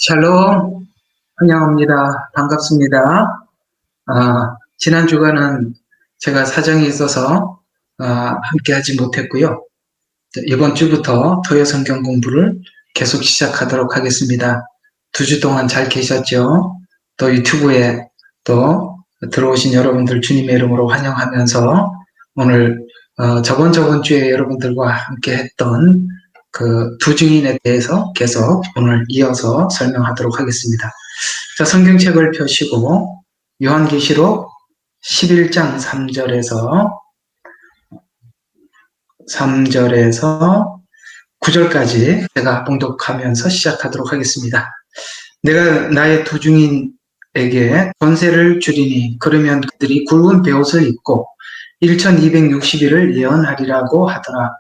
샬롬, 환영합니다. 반갑습니다. 지난 주간은 제가 사정이 있어서 함께 하지 못했고요. 이번 주부터 토요 성경 공부를 계속 시작하도록 하겠습니다. 2주 동안 잘 계셨죠? 또 유튜브에 또 들어오신 여러분들 주님의 이름으로 환영하면서 오늘 저번 주에 여러분들과 함께 했던 그 두 증인에 대해서 계속 오늘 이어서 설명하도록 하겠습니다. 자, 성경책을 펴시고 요한계시록 11장 3절에서 9절까지 제가 봉독하면서 시작하도록 하겠습니다. 내가 나의 두 증인에게 권세를 주리니 그러면 그들이 굵은 베옷을 입고 1260일을 예언하리라고 하더라.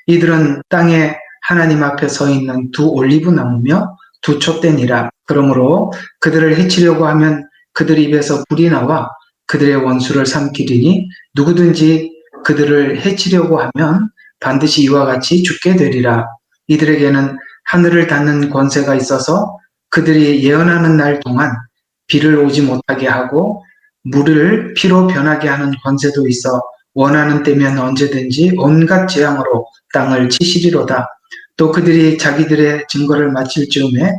이들은 땅에 하나님 앞에 서 있는 두 올리브 나무며 두 촛대니라. 그러므로 그들을 해치려고 하면 그들 입에서 불이 나와 그들의 원수를 삼키리니 누구든지 그들을 해치려고 하면 반드시 이와 같이 죽게 되리라. 이들에게는 하늘을 닫는 권세가 있어서 그들이 예언하는 날 동안 비를 오지 못하게 하고 물을 피로 변하게 하는 권세도 있어 원하는 때면 언제든지 온갖 재앙으로 땅을 치시리로다. 또 그들이 자기들의 증거를 마칠 즈음에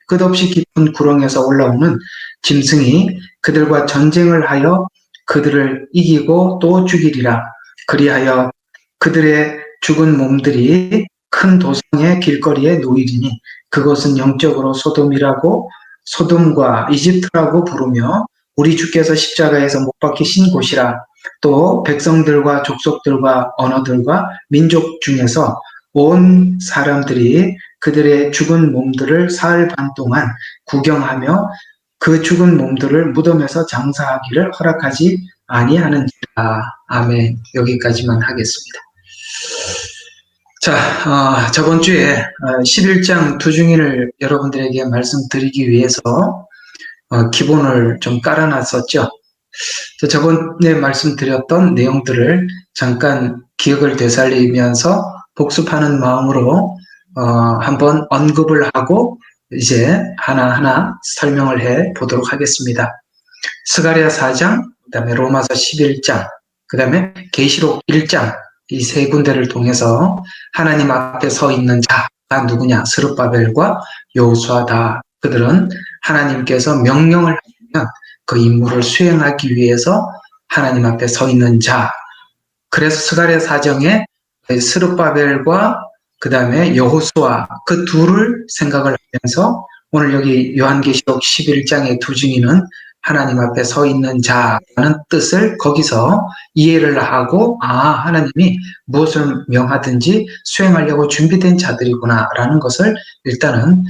끝없이 깊은 구렁에서 올라오는 짐승이 그들과 전쟁을 하여 그들을 이기고 또 죽이리라. 그리하여 그들의 죽은 몸들이 큰 도성의 길거리에 놓이리니 그것은 영적으로 소돔이라고 소돔과 이집트라고 부르며 우리 주께서 십자가에서 못 박히신 곳이라. 또 백성들과 족속들과 언어들과 민족 중에서 온 사람들이 그들의 죽은 몸들을 사흘 반 동안 구경하며 그 죽은 몸들을 무덤에서 장사하기를 허락하지 아니하는지라. 아멘. 여기까지만 하겠습니다. 자, 저번 주에 11장 두 증인을 여러분들에게 말씀드리기 위해서 기본을 좀 깔아놨었죠. 저번에 말씀드렸던 내용들을 잠깐 기억을 되살리면서 복습하는 마음으로 한번 언급을 하고 이제 하나하나 설명을 해 보도록 하겠습니다. 스가랴 4장, 그 다음에 로마서 11장, 그 다음에 계시록 1장 이 세 군데를 통해서 하나님 앞에 서 있는 자가 누구냐? 스룹바벨과 여호수아다. 그들은 하나님께서 명령을 하시면 그 임무를 수행하기 위해서 하나님 앞에 서 있는 자. 그래서 스가랴 4장에 스룹바벨과 그 다음에 여호수아 그 둘을 생각을 하면서 오늘 여기 요한계시록 11장의 두 증인은 하나님 앞에 서 있는 자라는 뜻을 거기서 이해를 하고 하나님이 무엇을 명하든지 수행하려고 준비된 자들이구나 라는 것을 일단은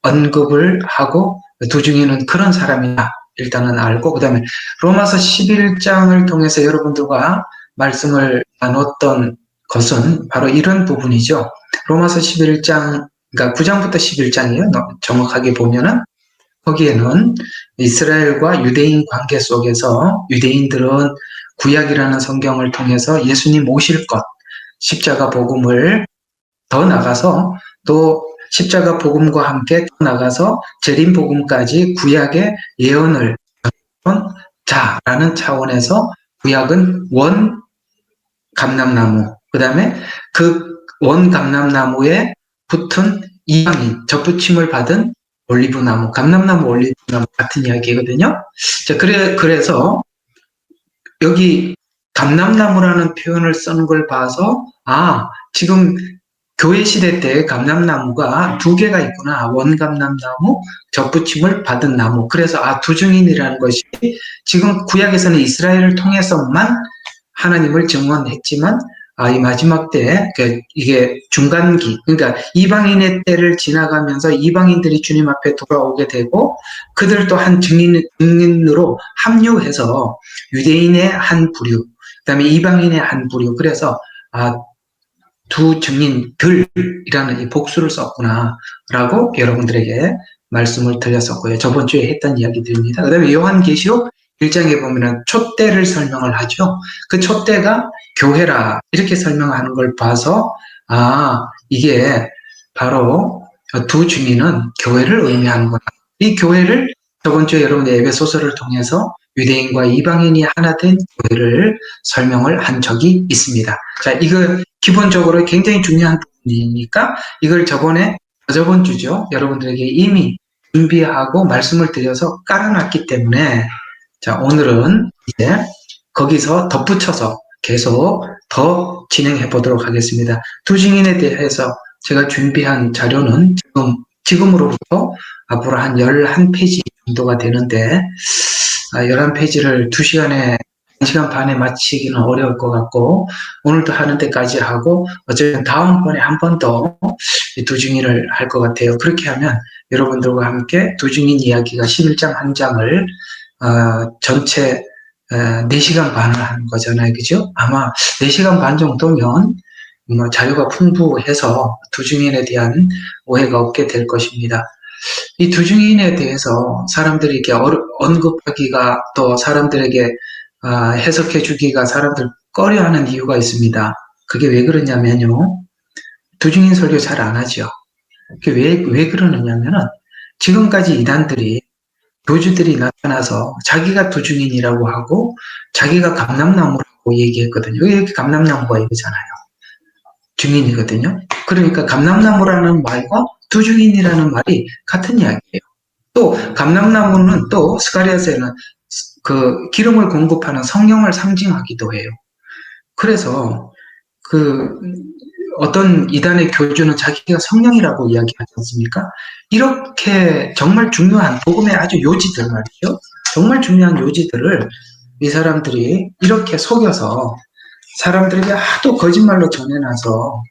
언급을 하고 두 증인은 그런 사람이다 일단은 알고 그 다음에 로마서 11장을 통해서 여러분들과 말씀을 나눴던 것은 바로 이런 부분이죠. 로마서 11장, 그러니까 9장부터 11장이에요. 정확하게 보면은 거기에는 이스라엘과 유대인 관계 속에서 유대인들은 구약이라는 성경을 통해서 예수님 오실 것, 십자가 복음을 더 나가서 또 십자가 복음과 함께 더 나가서 재림 복음까지 구약의 예언을 자라는 차원에서 구약은 원 감람나무, 그 다음에 그 원 감람나무에 붙은 이방인, 접붙임을 받은 올리브나무, 감람나무, 올리브나무 같은 이야기거든요. 자, 그래서 여기 감람나무라는 표현을 쓴 걸 봐서 지금 교회 시대 때 감람나무가 두 개가 있구나. 원감람나무, 접붙임을 받은 나무. 그래서 두 증인이라는 것이 지금 구약에서는 이스라엘을 통해서만 하나님을 증언했지만 이 마지막 때 이게 중간기, 그러니까 이방인의 때를 지나가면서 이방인들이 주님 앞에 돌아오게 되고 그들도 한 증인으로 합류해서 유대인의 한 부류, 그다음에 이방인의 한 부류. 그래서 두 증인들이라는 이 복수를 썼구나라고 여러분들에게 말씀을 드렸었고요. 저번 주에 했던 이야기들입니다. 그다음에 요한계시록 1장에 보면은 촛대를 설명을 하죠. 그 촛대가 교회라 이렇게 설명하는 걸 봐서 이게 바로 두 증인은 교회를 의미하는구나. 이 교회를 저번 주에 여러분 에베소서를 통해서 유대인과 이방인이 하나 된 교회를 설명을 한 적이 있습니다. 자, 이거 기본적으로 굉장히 중요한 부분이니까 이걸 저번 주죠. 여러분들에게 이미 준비하고 말씀을 드려서 깔아놨기 때문에 자, 오늘은 이제 거기서 덧붙여서 계속 더 진행해 보도록 하겠습니다. 두 증인에 대해서 제가 준비한 자료는 지금으로부터 앞으로 한 11페이지 정도가 되는데, 11페이지를 2시간에, 1시간 반에 마치기는 어려울 것 같고, 오늘도 하는 데까지 하고, 어쨌든 다음번에 한 번 더 두 증인을 할 것 같아요. 그렇게 하면 여러분들과 함께 두 증인 이야기가 11장 한 장을, 전체 4시간 반을 하는 거잖아요. 그죠? 아마 4시간 반 정도면 자료가 풍부해서 두 증인에 대한 오해가 없게 될 것입니다. 이 두 증인에 대해서 사람들이 이렇게 언급하기가 또 사람들에게 해석해 주기가 사람들 꺼려하는 이유가 있습니다. 그게 왜 그러냐면요. 두 증인 설교 잘 안 하죠. 왜 그러느냐면은 지금까지 이단들이 교주들이 나타나서 자기가 두 증인이라고 하고 자기가 감람나무라고 얘기했거든요. 여기 감람나무가 이거잖아요. 증인이거든요. 그러니까 감람나무라는 말과 두 증인이라는 말이 같은 이야기예요. 또 감람나무는 또 스가랴서에는 그 기름을 공급하는 성령을 상징하기도 해요. 그래서 그 어떤 이단의 교주는 자기가 성령이라고 이야기하지 않습니까? 이렇게 정말 중요한 복음의 아주 요지들 말이죠. 정말 중요한 요지들을 이 사람들이 이렇게 속여서 사람들에게 하도 거짓말로 전해놔서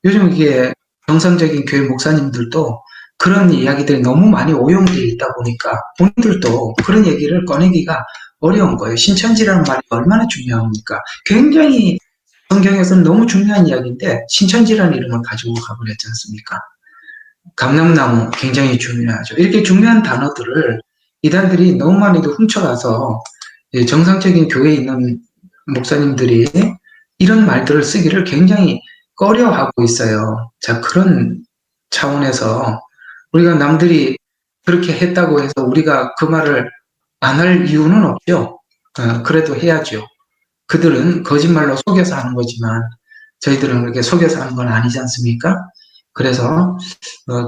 요즘 이게 정상적인 교회 목사님들도 그런 이야기들이 너무 많이 오용되어 있다 보니까 본인들도 그런 얘기를 꺼내기가 어려운 거예요. 신천지라는 말이 얼마나 중요합니까? 굉장히 성경에서는 너무 중요한 이야기인데 신천지라는 이름을 가지고 가버렸지 않습니까? 감람나무 굉장히 중요하죠. 이렇게 중요한 단어들을 이단들이 너무 많이도 훔쳐가서 정상적인 교회에 있는 목사님들이 이런 말들을 쓰기를 굉장히 꺼려하고 있어요. 자, 그런 차원에서 우리가 남들이 그렇게 했다고 해서 우리가 그 말을 안 할 이유는 없죠. 그래도 해야죠. 그들은 거짓말로 속여서 하는 거지만 저희들은 그렇게 속여서 하는 건 아니지 않습니까? 그래서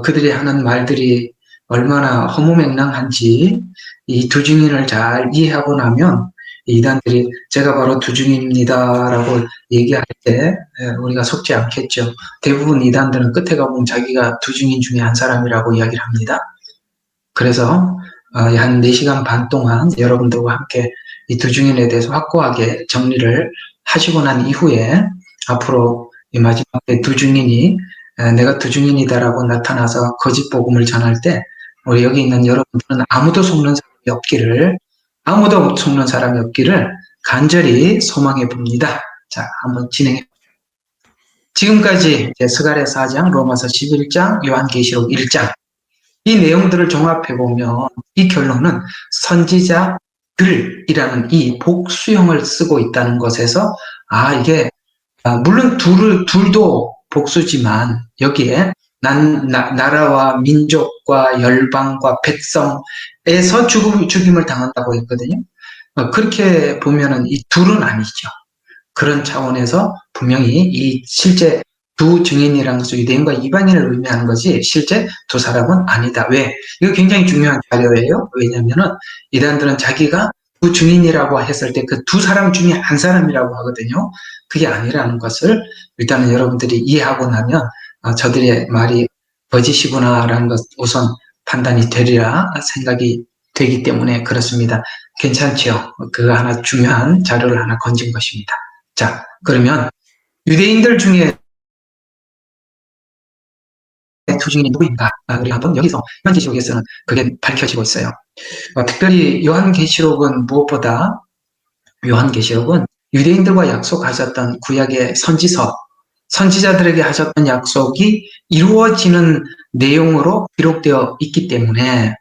그들이 하는 말들이 얼마나 허무맹랑한지 이 두 증인을 잘 이해하고 나면 이단들이 제가 바로 두 증인입니다라고 얘기할 때 우리가 속지 않겠죠. 대부분 이단들은 끝에 가보면 자기가 두 증인 중에 한 사람이라고 이야기를 합니다. 그래서 한 4시간 반 동안 여러분들과 함께 이 두 증인에 대해서 확고하게 정리를 하시고 난 이후에 앞으로 이 마지막에 두 증인이 내가 두 증인이다라고 나타나서 거짓 복음을 전할 때 우리 여기 있는 여러분들은 아무도 속는 사람이 없기를 간절히 소망해 봅니다. 자, 한번 진행해. 지금까지 스가랴 4장, 로마서 11장, 요한계시록 1장 이 내용들을 종합해 보면 이 결론은 선지자들이라는 이 복수형을 쓰고 있다는 것에서 이게 물론 둘도 복수지만 여기에 나라와 민족과 열방과 백성에서 죽임을 당한다고 했거든요. 그렇게 보면은 이 둘은 아니죠. 그런 차원에서 분명히 이 실제 두 증인이라는 것은 유대인과 이방인을 의미하는 것이 실제 두 사람은 아니다. 왜? 이거 굉장히 중요한 자료예요. 왜냐면은 이단들은 자기가 두 증인이라고 했을 때 그 두 사람 중에 한 사람이라고 하거든요. 그게 아니라는 것을 일단은 여러분들이 이해하고 나면 저들의 말이 거짓이구나라는 것 우선 판단이 되리라 생각이 되기 때문에 그렇습니다. 괜찮죠? 그거 하나 중요한 자료를 하나 건진 것입니다. 자, 그러면 유대인들 중에 두 증인이 누구인가? 우리 한번 여기서 요한계시록에서는 그게 밝혀지고 있어요. 특별히 요한계시록은 무엇보다 요한계시록은 유대인들과 약속하셨던 구약의 선지자들에게 하셨던 약속이 이루어지는 내용으로 기록되어 있기 때문에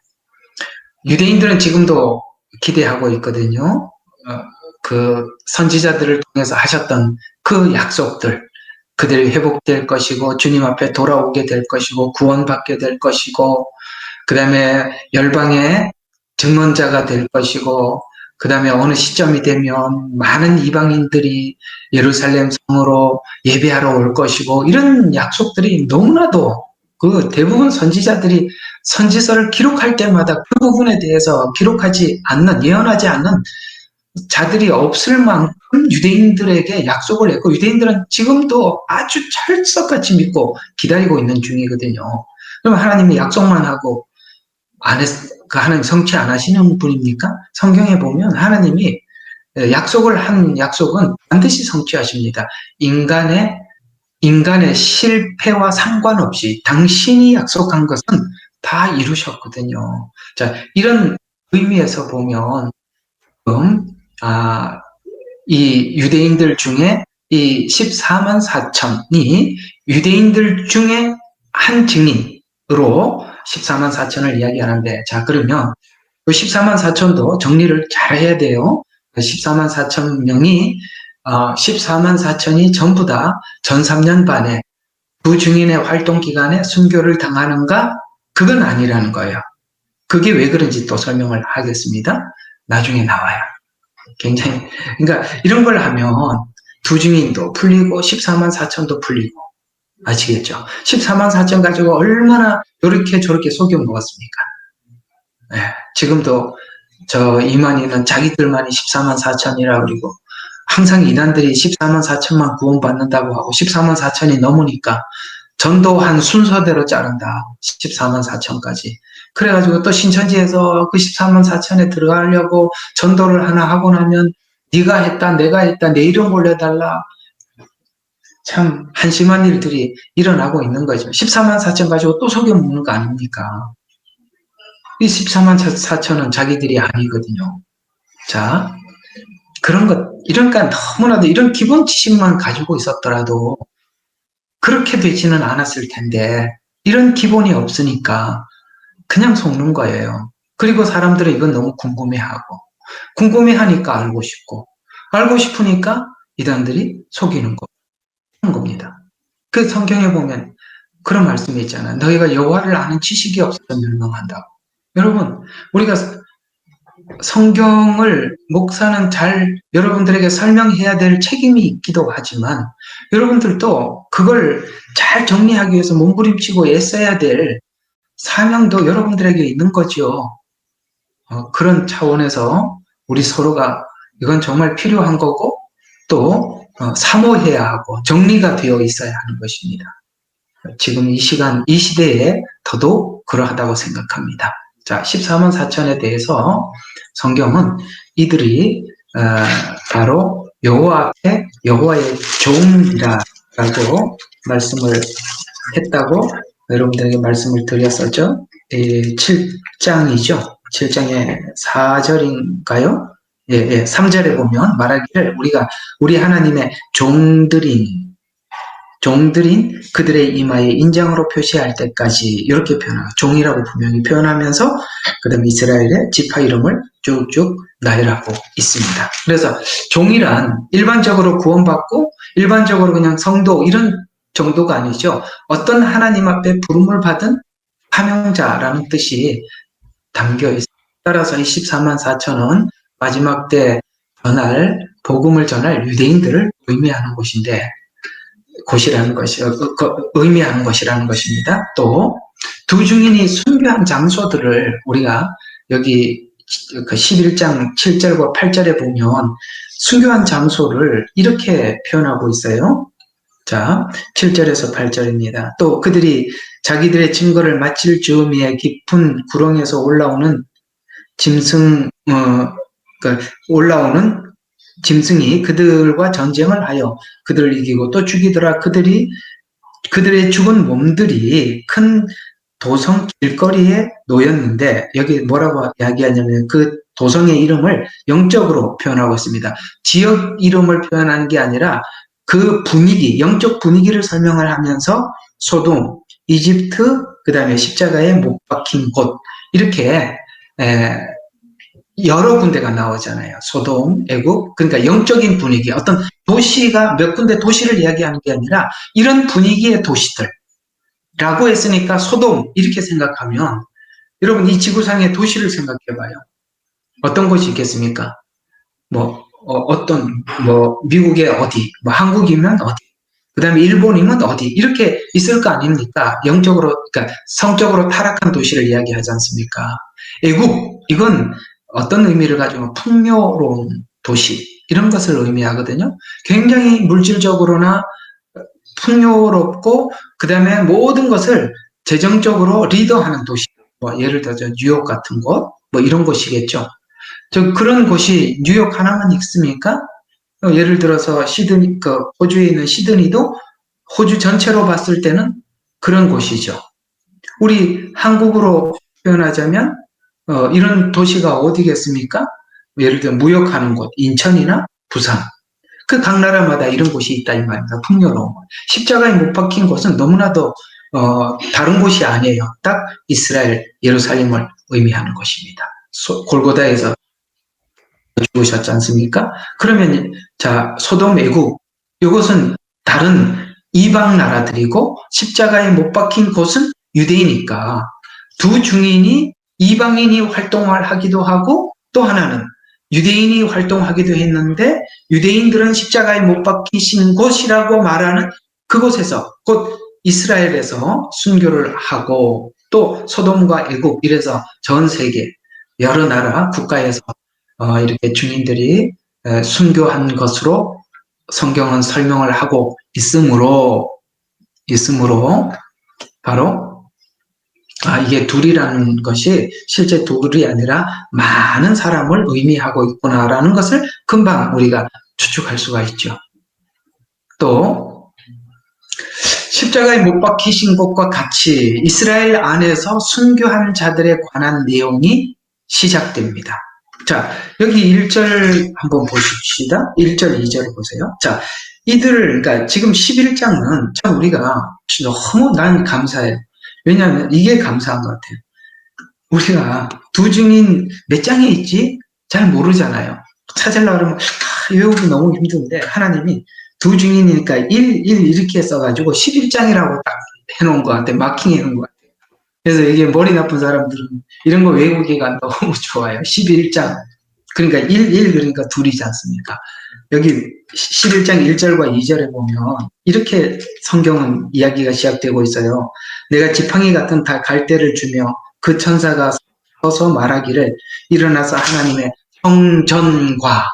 유대인들은 지금도 기대하고 있거든요. 그 선지자들을 통해서 하셨던 그 약속들, 그들이 회복될 것이고 주님 앞에 돌아오게 될 것이고 구원받게 될 것이고 그 다음에 열방의 증언자가 될 것이고 그 다음에 어느 시점이 되면 많은 이방인들이 예루살렘 성으로 예배하러 올 것이고 이런 약속들이 너무나도 그 대부분 선지자들이 선지서를 기록할 때마다 그 부분에 대해서 예언하지 않는 자들이 없을 만큼 유대인들에게 약속을 했고 유대인들은 지금도 아주 철석같이 믿고 기다리고 있는 중이거든요. 그럼 하나님이 약속만 하고 그 하나님 성취 안 하시는 분입니까? 성경에 보면 하나님이 약속을 한 약속은 반드시 성취하십니다. 인간의 실패와 상관없이 당신이 약속한 것은 다 이루셨거든요. 자, 이런 의미에서 보면 이 유대인들 중에 이 14만 4천이 유대인들 중에 한 증인으로 14만 4천을 이야기하는데, 자, 그러면 그 14만 4천도 정리를 잘 해야 돼요. 14만 4천 명이 14만 4천이 전부 다 전 3년 반에 두 증인의 활동 기간에 순교를 당하는가? 그건 아니라는 거예요. 그게 왜 그런지 또 설명을 하겠습니다. 나중에 나와요. 굉장히, 그러니까 이런 걸 하면 두 증인도 풀리고 14만 4천도 풀리고, 아시겠죠? 14만 4천 가지고 얼마나 이렇게 저렇게 속여 먹었습니까? 네, 지금도 저 이만희는 자기들만이 14만 4천이라 그리고 항상 이단들이 14만 4천만 구원받는다고 하고 14만 4천이 넘으니까 전도한 순서대로 자른다. 14만 4천까지. 그래가지고 또 신천지에서 그 14만 4천에 들어가려고 전도를 하나 하고 나면 네가 했다, 내가 했다, 내 이름 올려달라. 참 한심한 일들이 일어나고 있는 거죠. 14만 4천 가지고 또 속여 먹는 거 아닙니까? 이 14만 4천은 자기들이 아니거든요. 자, 그런 것, 이러니까 너무나도 이런 기본 지식만 가지고 있었더라도 그렇게 되지는 않았을 텐데, 이런 기본이 없으니까 그냥 속는 거예요. 그리고 사람들은 이건 너무 궁금해하고, 궁금해하니까 알고 싶으니까 이단들이 속이는 겁니다. 그 성경에 보면 그런 말씀이 있잖아요. 너희가 여호와를 아는 지식이 없어서 멸망한다고. 여러분, 우리가 성경을 목사는 잘 여러분들에게 설명해야 될 책임이 있기도 하지만 여러분들도 그걸 잘 정리하기 위해서 몸부림치고 애써야 될 사명도 여러분들에게 있는 거죠. 그런 차원에서 우리 서로가 이건 정말 필요한 거고 또 사모해야 하고 정리가 되어 있어야 하는 것입니다. 지금 이 시간, 이 시대에 더더욱 그러하다고 생각합니다. 자, 14만 4천에 대해서 성경은 이들이 바로 여호와 앞에 여호와의 종이라고 말씀을 했다고 여러분들에게 말씀을 드렸었죠. 7장이죠. 7장의 4절인가요? 예, 3절에 보면 말하기를 우리 하나님의 종들인 그들의 이마에 인장으로 표시할 때까지 이렇게 표현하고 종이라고 분명히 표현하면서 그 다음에 이스라엘의 지파 이름을 쭉쭉 나열하고 있습니다. 그래서 종이란 일반적으로 구원받고 일반적으로 그냥 성도 이런 정도가 아니죠. 어떤 하나님 앞에 부름을 받은 사명자라는 뜻이 담겨 있습니다. 따라서 이 14만 4천은 마지막 때 복음을 전할 유대인들을 의미하는 의미하는 것이라는 것입니다. 또 두 증인이 순교한 장소들을 우리가 여기 그 11장 7절과 8절에 보면 순교한 장소를 이렇게 표현하고 있어요. 자, 7절에서 8절입니다. 또 그들이 자기들의 증거를 마칠 즈음에 깊은 구렁에서 올라오는 짐승이 그들과 전쟁을 하여 그들을 이기고 또 죽이더라. 그들의 죽은 몸들이 큰 도성 길거리에 놓였는데 여기 뭐라고 이야기하냐면 그 도성의 이름을 영적으로 표현하고 있습니다. 지역 이름을 표현하는 게 아니라 그 분위기, 영적 분위기를 설명을 하면서 소돔, 이집트, 그 다음에 십자가에 못 박힌 곳 이렇게 여러 군데가 나오잖아요. 소돔, 애국, 그러니까 영적인 분위기, 어떤 도시가 몇 군데 도시를 이야기하는 게 아니라 이런 분위기의 도시들라고 했으니까 소돔 이렇게 생각하면 여러분 이 지구상의 도시를 생각해 봐요. 어떤 곳이 있겠습니까? 뭐 미국의 어디, 뭐 한국이면 어디, 그다음에 일본이면 어디 이렇게 있을 거 아닙니까? 영적으로 그러니까 성적으로 타락한 도시를 이야기하지 않습니까? 애국 이건 어떤 의미를 가지고 풍요로운 도시 이런 것을 의미하거든요. 굉장히 물질적으로나 풍요롭고 그다음에 모든 것을 재정적으로 리더하는 도시. 뭐 예를 들어서 뉴욕 같은 곳, 뭐 이런 곳이겠죠. 그런 곳이 뉴욕 하나만 있습니까? 예를 들어서 시드니, 호주에 있는 시드니도 호주 전체로 봤을 때는 그런 곳이죠. 우리 한국으로 표현하자면 이런 도시가 어디겠습니까? 예를 들어 무역하는 곳, 인천이나 부산. 그 각 나라마다 이런 곳이 있다 이 말입니다. 풍요로운 곳. 십자가에 못 박힌 곳은 너무나도 다른 곳이 아니에요. 딱 이스라엘 예루살렘을 의미하는 것입니다. 골고다에서 죽으셨지 않습니까? 그러면 자 소돔 애국 이것은 다른 이방 나라들이고 십자가에 못 박힌 곳은 유대이니까 두 증인이 이방인이 활동을 하기도 하고 또 하나는 유대인이 활동하기도 했는데 유대인들은 십자가에 못 박히신 곳이라고 말하는 그곳에서 곧 이스라엘에서 순교를 하고 또 소돔과 애국 이래서 전 세계 여러 나라 국가에서 이렇게 증인들이 순교한 것으로 성경은 설명을 하고 있으므로 바로 이게 둘이라는 것이 실제 둘이 아니라 많은 사람을 의미하고 있구나라는 것을 금방 우리가 추측할 수가 있죠. 또 십자가에 못 박히신 것과 같이 이스라엘 안에서 순교한 자들에 관한 내용이 시작됩니다. 자, 여기 1절 한번 보십시다. 1절, 2절 보세요. 자, 그러니까 지금 11장은 참 우리가 너무 난 감사해요. 왜냐하면 이게 감사한 것 같아요. 우리가 두 증인 몇 장에 있지? 잘 모르잖아요. 찾으려고 그러면 외우기 너무 힘든데 하나님이 두 증인이니까 1 이렇게 써가지고 11장이라고 딱 해놓은 것 같아요. 마킹해 놓은 것 같아요. 그래서 이게 머리 나쁜 사람들은 이런 거 외우기가 너무 좋아요. 11장. 그러니까 1 그러니까 둘이지 않습니까? 여기 11장 1절과 2절에 보면 이렇게 성경은 이야기가 시작되고 있어요. 내가 지팡이 같은 갈대를 주며 그 천사가 서서 말하기를 일어나서 하나님의 성전과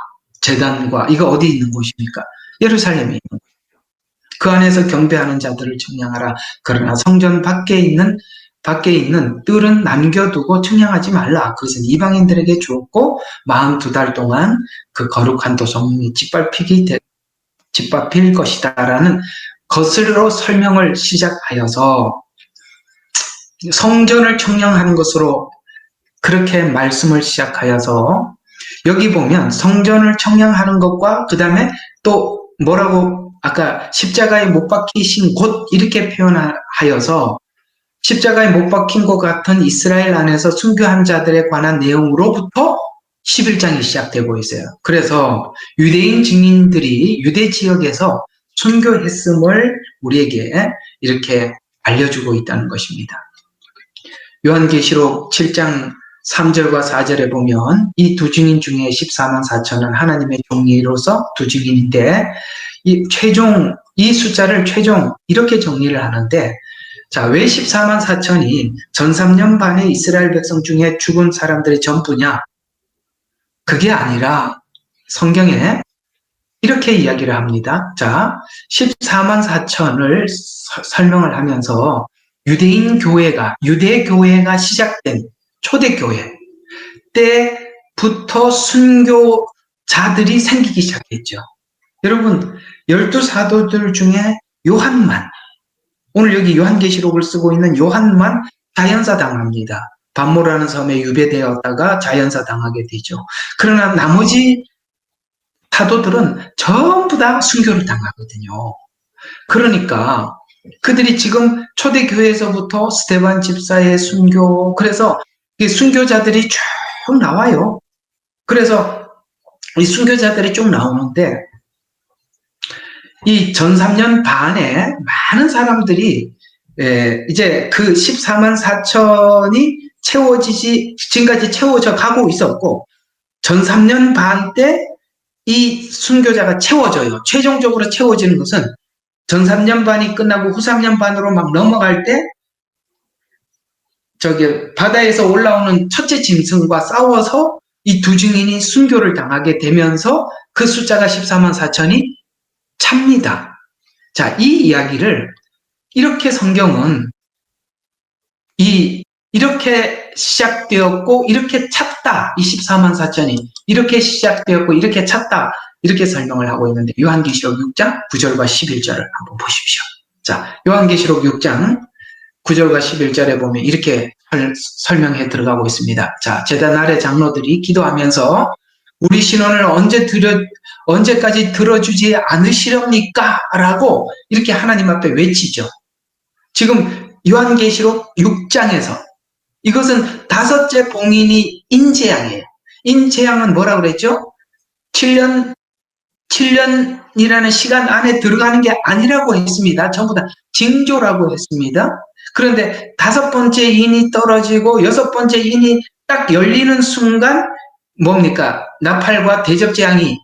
제단과 이거 어디 있는 곳입니까? 예루살렘에 있는 곳. 그 안에서 경배하는 자들을 청량하라. 그러나 성전 밖에 있는 뜰은 남겨두고 청량하지 말라. 그것은 이방인들에게 주었고 42달 동안 그 거룩한 도성이 짓밟힐 것이다라는 것으로 설명을 시작하여서 성전을 청량하는 것으로 그렇게 말씀을 시작하여서 여기 보면 성전을 청량하는 것과 그 다음에 또 뭐라고 아까 십자가에 못 박히신 곳 이렇게 표현하여서 십자가에 못 박힌 것 같은 이스라엘 안에서 순교한 자들에 관한 내용으로부터 11장이 시작되고 있어요. 그래서 유대인 증인들이 유대 지역에서 순교했음을 우리에게 이렇게 알려주고 있다는 것입니다. 요한계시록 7장 3절과 4절에 보면 이 두 증인 중에 14만 4천은 하나님의 종이로서 두 증인인데 이 숫자를 최종 이렇게 정리를 하는데 자, 왜 14만 4천이 전 3년 반의 이스라엘 백성 중에 죽은 사람들이 전부냐? 그게 아니라 성경에 이렇게 이야기를 합니다. 자, 14만 4천을 설명을 하면서 유대 교회가 시작된 초대교회 때부터 순교자들이 생기기 시작했죠. 여러분, 12사도들 중에 요한만 오늘 여기 요한계시록을 쓰고 있는 요한만 자연사 당합니다. 반모라는 섬에 유배되었다가 자연사 당하게 되죠. 그러나 나머지 사도들은 전부 다 순교를 당하거든요. 그러니까 그들이 지금 초대교회에서부터 스데반 집사의 순교, 그래서 순교자들이 쭉 나와요. 그래서 이 순교자들이 쭉 나오는데 이 전 3년 반에 많은 사람들이 이제 그 14만 4천이 지금까지 채워져 가고 있었고, 전 3년 반 때 이 순교자가 채워져요. 최종적으로 채워지는 것은 전 3년 반이 끝나고 후 3년 반으로 막 넘어갈 때 바다에서 올라오는 첫째 짐승과 싸워서 이 두 증인이 순교를 당하게 되면서 그 숫자가 14만 4천이 찹니다. 자, 이 이야기를 이렇게 성경은 이렇게 시작되었고 이렇게 찼다. 이 14만 4천이 이렇게 시작되었고 이렇게 찼다. 이렇게 설명을 하고 있는데, 요한계시록 6장 9절과 11절을 한번 보십시오. 자, 요한계시록 6장 9절과 11절에 보면 이렇게 설명해 들어가고 있습니다. 자, 제단 아래 장로들이 기도하면서 우리 신원을 언제까지 들어주지 않으시렵니까? 라고 이렇게 하나님 앞에 외치죠. 지금 요한계시록 6장에서 이것은 다섯째 봉인이 인재앙이에요. 인재앙은 뭐라고 그랬죠? 7년이라는 시간 안에 들어가는 게 아니라고 했습니다. 전부 다 징조라고 했습니다. 그런데 다섯 번째 인이 떨어지고 여섯 번째 인이 딱 열리는 순간 뭡니까? 나팔과 대접재앙이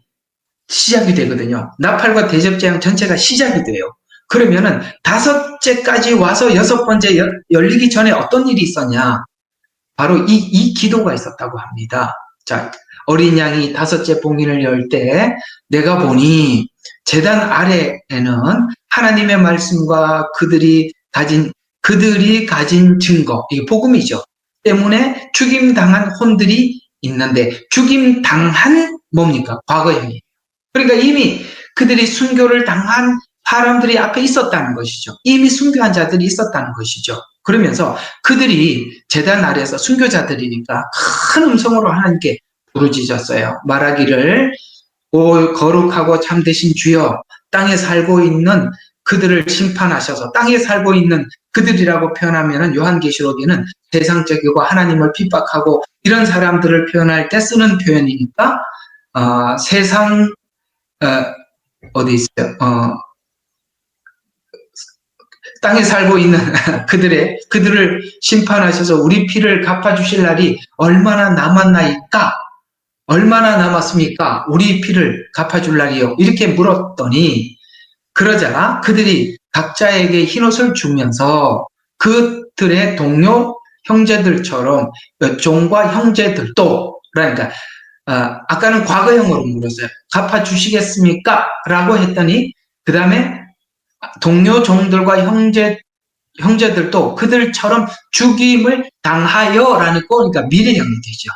시작이 되거든요. 나팔과 대접재앙 전체가 시작이 돼요. 그러면은 다섯째까지 와서 여섯 번째 열리기 전에 어떤 일이 있었냐? 바로 이 기도가 있었다고 합니다. 자, 어린 양이 다섯째 봉인을 열 때 내가 보니 제단 아래에는 하나님의 말씀과 그들이 가진 증거, 이게 복음이죠. 때문에 죽임당한 혼들이 있는데, 죽임당한 뭡니까? 과거형이에요. 그러니까 이미 그들이 순교를 당한 사람들이 앞에 있었다는 것이죠. 이미 순교한 자들이 있었다는 것이죠. 그러면서 그들이 제단 아래에서 순교자들이니까 큰 음성으로 하나님께 부르짖었어요. 말하기를 거룩하고 참되신 주여, 땅에 살고 있는 그들을 심판하셔서, 땅에 살고 있는 그들이라고 표현하면은 요한계시록에는 세상적이고 하나님을 핍박하고 이런 사람들을 표현할 때 쓰는 표현이니까 어디 있어요? 땅에 살고 있는 그들을 심판하셔서 우리 피를 갚아주실 날이 얼마나 남았나이까? 얼마나 남았습니까? 우리 피를 갚아줄 날이요. 이렇게 물었더니, 그러자 그들이 각자에게 흰옷을 주면서 그들의 동료 형제들처럼 종과 형제들도, 그러니까 아까는 과거형으로 물었어요. 갚아주시겠습니까? 라고 했더니 그 다음에 동료 종들과 형제들도 그들처럼 죽임을 당하여라는 거, 그러니까 미래형이 되죠.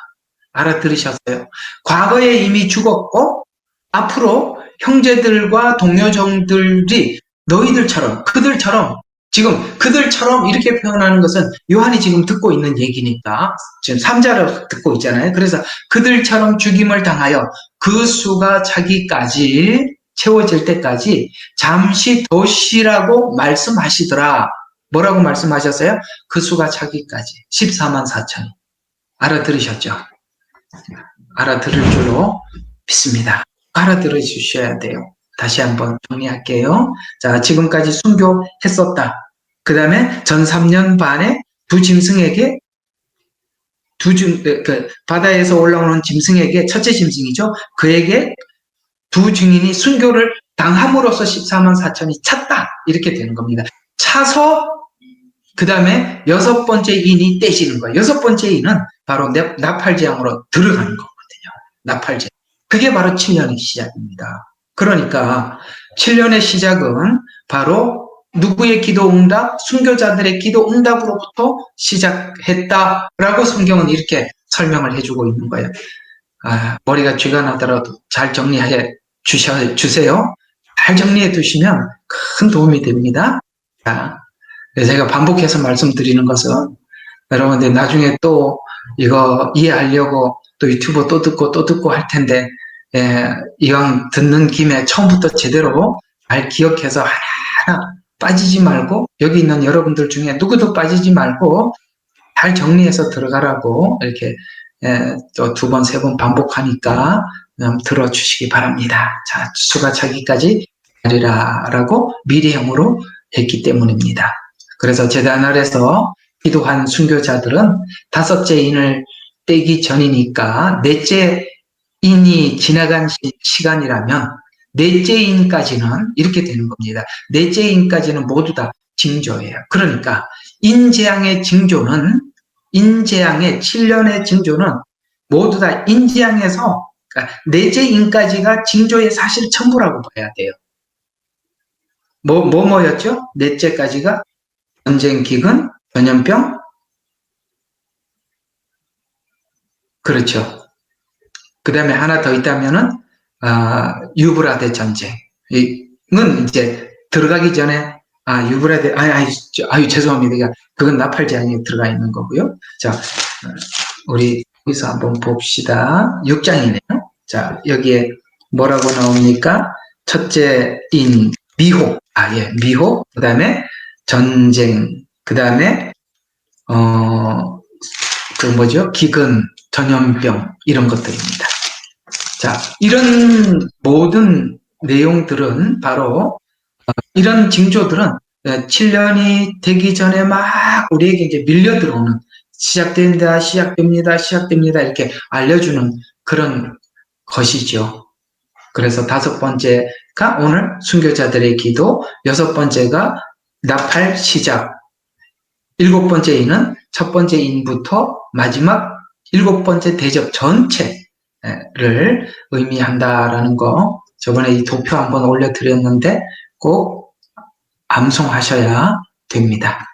알아들으셨어요? 과거에 이미 죽었고 앞으로 형제들과 동료 종들이 그들처럼 지금 그들처럼 이렇게 표현하는 것은 요한이 지금 듣고 있는 얘기니까 지금 3자로 듣고 있잖아요. 그래서 그들처럼 죽임을 당하여 그 수가 차기까지 채워질 때까지 잠시 더 쉬라고 말씀하시더라. 뭐라고 말씀하셨어요? 그 수가 차기까지 14만 4천이. 알아들으셨죠? 알아들을 줄로 믿습니다. 알아들어 주셔야 돼요. 다시 한번 정리할게요. 자, 지금까지 순교했었다. 그 다음에 전 3년 반에 두 짐승에게 바다에서 올라오는 짐승에게, 첫째 짐승이죠. 그에게 두 증인이 순교를 당함으로써 14만 4천이 찼다. 이렇게 되는 겁니다. 차서 그 다음에 여섯 번째 인이 떼지는 거예요. 여섯 번째 인은 바로 나팔재앙으로 들어가는 거거든요. 나팔재앙. 그게 바로 7년의 시작입니다. 그러니까 7년의 시작은 바로 누구의 기도 응답? 순교자들의 기도 응답으로부터 시작했다라고 성경은 이렇게 설명을 해주고 있는 거예요. 머리가 쥐가 나더라도 잘 정리해 주세요. 잘 정리해 두시면 큰 도움이 됩니다. 자, 제가 반복해서 말씀드리는 것은 여러분들 나중에 또 이거 이해하려고 또 유튜브 또 듣고 할 텐데, 이왕 듣는 김에 처음부터 제대로 잘 기억해서 하나하나 빠지지 말고, 여기 있는 여러분들 중에 누구도 빠지지 말고 잘 정리해서 들어가라고 이렇게 또 두 번, 세 번 반복하니까 들어주시기 바랍니다. 자, 수가 차기까지 하리라라고 미래형으로 했기 때문입니다. 그래서 제단 아래서 기도한 순교자들은 다섯째 인을 떼기 전이니까 넷째 인이 지나간 시간이라면 넷째 인까지는 이렇게 되는 겁니다. 넷째 인까지는 모두 다 징조예요. 그러니까 인재앙의 징조는 인재앙의 7년의 징조는 모두 다 인재앙에서 그러니까 넷째 인까지가 징조의 사실 첨부라고 봐야 돼요. 뭐였죠? 넷째까지가 전쟁, 기근, 전염병, 그렇죠. 그 다음에 하나 더 있다면은 유브라데 전쟁은 이제 들어가기 전에 유브라데 죄송합니다. 그건 나팔제한에 들어가 있는 거고요. 자, 우리 여기서 한번 봅시다. 6장이네요. 자, 여기에 뭐라고 나옵니까? 첫째 인 미혹, 미혹. 그 다음에 전쟁. 그 다음에 기근, 전염병 이런 것들입니다. 자, 이런 모든 내용들은 바로 이런 징조들은 7년이 되기 전에 막 우리에게 이제 밀려 들어오는 시작됩니다 이렇게 알려주는 그런 것이죠. 그래서 다섯 번째가 오늘 순교자들의 기도, 여섯 번째가 나팔 시작, 일곱 번째 인은 첫 번째 인부터 마지막 일곱 번째 대접 전체를 의미한다라는 거 저번에 이 도표 한번 올려드렸는데 꼭 암송하셔야 됩니다.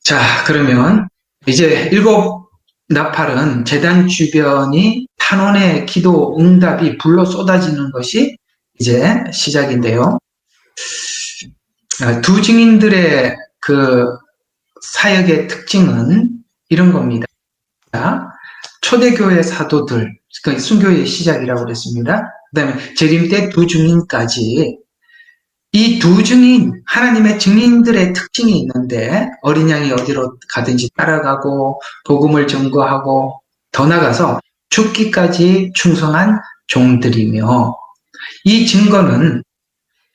자, 그러면 이제 일곱 나팔은 제단 주변이 탄원의 기도 응답이 불로 쏟아지는 것이 이제 시작인데요. 두 증인들의 그 사역의 특징은 이런 겁니다. 초대교회 사도들, 그러니까 순교의 시작이라고 그랬습니다. 그 다음에 재림 때 두 증인까지 이 두 증인, 하나님의 증인들의 특징이 있는데 어린 양이 어디로 가든지 따라가고 복음을 증거하고 더 나가서 죽기까지 충성한 종들이며 이 증거는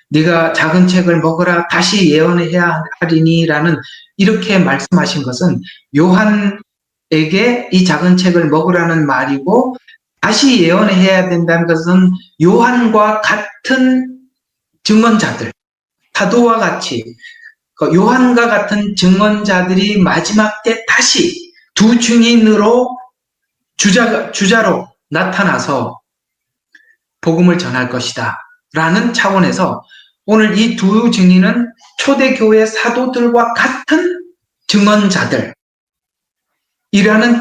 네가 작은 책을 먹으라 다시 예언해야 하리니라는 이렇게 말씀하신 것은 요한에게 이 작은 책을 먹으라는 말이고 다시 예언해야 된다는 것은 요한과 같은 증언자들, 사도와 같이 요한과 같은 증언자들이 마지막 때 다시 두 증인으로 주자로 나타나서 복음을 전할 것이다 라는 차원에서 오늘 이 두 증인은 초대교회 사도들과 같은 증언자들이라는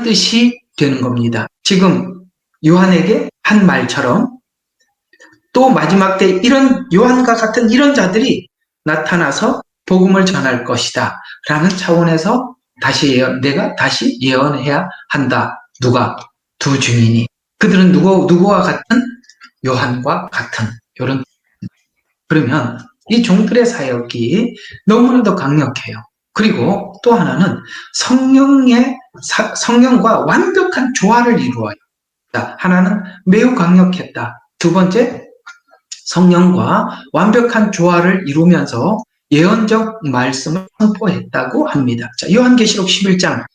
뜻이 되는 겁니다. 지금 요한에게 한 말처럼 또 마지막 때 이런 요한과 같은 이런 자들이 나타나서 복음을 전할 것이다 라는 차원에서 내가 다시 예언해야 한다. 누가? 두 증인이. 그들은 누구와 같은? 요한과 같은 이런. 그러면 이 종들의 사역이 너무나도 강력해요. 그리고 또 하나는 성령과 완벽한 조화를 이루어요. 하나는 매우 강력했다. 두 번째, 성령과 완벽한 조화를 이루면서 예언적 말씀을 선포했다고 합니다. 자, 요한계시록 11장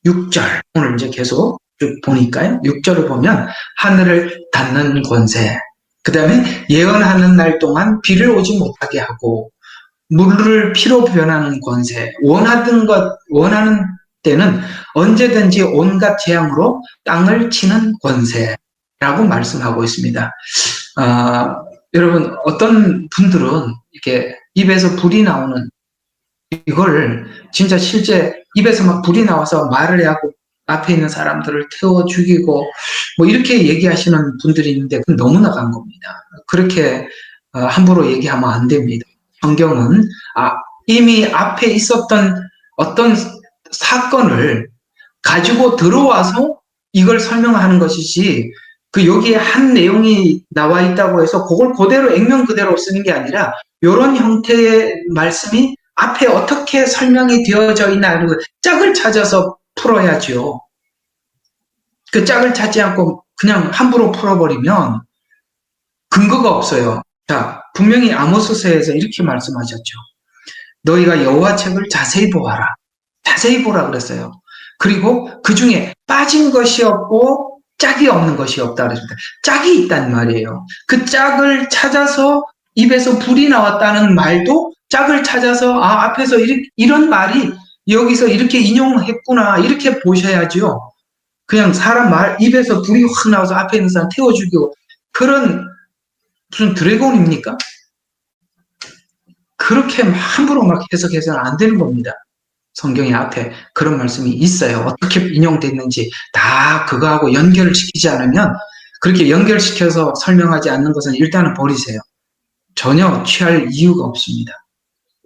6절 오늘 이제 계속 쭉 보니까요. 6절을 보면 하늘을 닫는 권세, 그 다음에 예언하는 날 동안 비를 오지 못하게 하고 물을 피로 변하는 권세, 원하는 때는 언제든지 온갖 재앙으로 땅을 치는 권세라고 말씀하고 있습니다. 여러분, 어떤 분들은 이렇게 입에서 불이 나오는 이걸 진짜 실제 입에서 막 불이 나와서 말을 하고 앞에 있는 사람들을 태워 죽이고 뭐 이렇게 얘기하시는 분들이 있는데 그건 너무 나간 겁니다. 그렇게 함부로 얘기하면 안 됩니다. 성경은 이미 앞에 있었던 어떤 사건을 가지고 들어와서 이걸 설명하는 것이지 여기에 한 내용이 나와 있다고 해서 그걸 그대로 액면 그대로 쓰는 게 아니라 이런 형태의 말씀이 앞에 어떻게 설명이 되어져 있나 하는 짝을 찾아서 풀어야죠. 그 짝을 찾지 않고 그냥 함부로 풀어버리면 근거가 없어요. 자, 분명히 아모스서에서 이렇게 말씀하셨죠. 너희가 여호와 책을 자세히 보아라. 자세히 보라 그랬어요. 그리고 그 중에 빠진 것이 없고 짝이 없는 것이 없다 그랬습니다. 짝이 있단 말이에요. 그 짝을 찾아서 입에서 불이 나왔다는 말도 짝을 찾아서 앞에서 이런 말이 여기서 이렇게 인용했구나 이렇게 보셔야죠. 그냥 사람 말 입에서 불이 확 나와서 앞에 있는 사람 태워 죽이고 그런 무슨 드래곤입니까? 그렇게 함부로 막 해석해서는 안 되는 겁니다. 성경의 앞에 그런 말씀이 있어요. 어떻게 인용됐는지 다 그거하고 연결을 시키지 않으면 그렇게 연결시켜서 설명하지 않는 것은 일단은 버리세요. 전혀 취할 이유가 없습니다.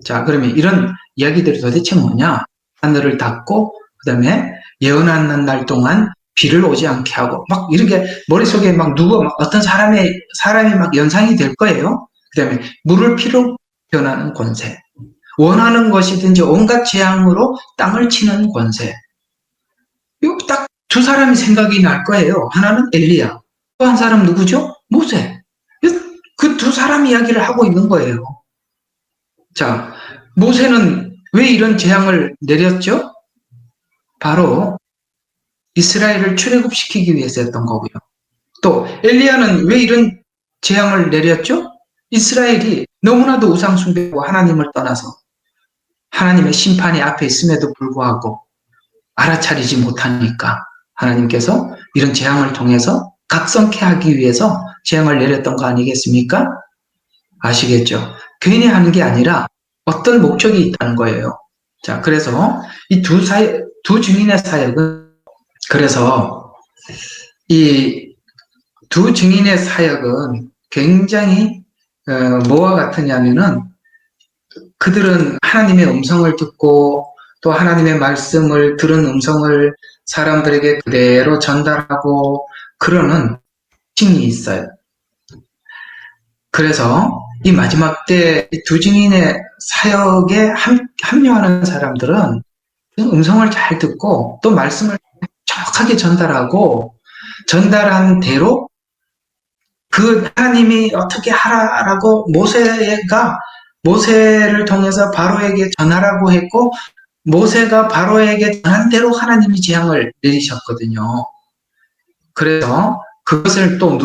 자, 그러면 이런 이야기들이 도대체 뭐냐? 하늘을 닫고 그다음에 예언하는 날 동안 비를 오지 않게 하고 막 이렇게 머릿속에 막 어떤 사람이 막 연상이 될 거예요. 그다음에 물을 피로 변하는 권세. 원하는 것이든지 온갖 재앙으로 땅을 치는 권세. 이거 딱 두 사람이 생각이 날 거예요. 하나는 엘리야. 또 한 사람 누구죠? 모세. 그 두 사람 이야기를 하고 있는 거예요. 자, 모세는 왜 이런 재앙을 내렸죠? 바로 이스라엘을 출애굽시키기 위해서였던 거고요. 또 엘리야는 왜 이런 재앙을 내렸죠? 이스라엘이 너무나도 우상 숭배하고 하나님을 떠나서 하나님의 심판이 앞에 있음에도 불구하고 알아차리지 못하니까 하나님께서 이런 재앙을 통해서 각성케 하기 위해서 재앙을 내렸던 거 아니겠습니까? 아시겠죠? 괜히 하는 게 아니라 어떤 목적이 있다는 거예요. 자, 그래서 이 두 증인의 사역은 그래서 이 두 증인의 사역은 굉장히 뭐와 같으냐면은 그들은 하나님의 음성을 듣고 또 하나님의 말씀을 들은 음성을 사람들에게 그대로 전달하고 그러는 특징이 있어요. 그래서 이 마지막 때 두 증인의 사역에 합류하는 사람들은 음성을 잘 듣고 또 말씀을 정확하게 전달하고 전달한 대로 그 하나님이 어떻게 하라라고 모세를 통해서 바로에게 전하라고 했고 모세가 바로에게 전한 대로 하나님이 재앙을 내리셨거든요. 그래서 그것을 또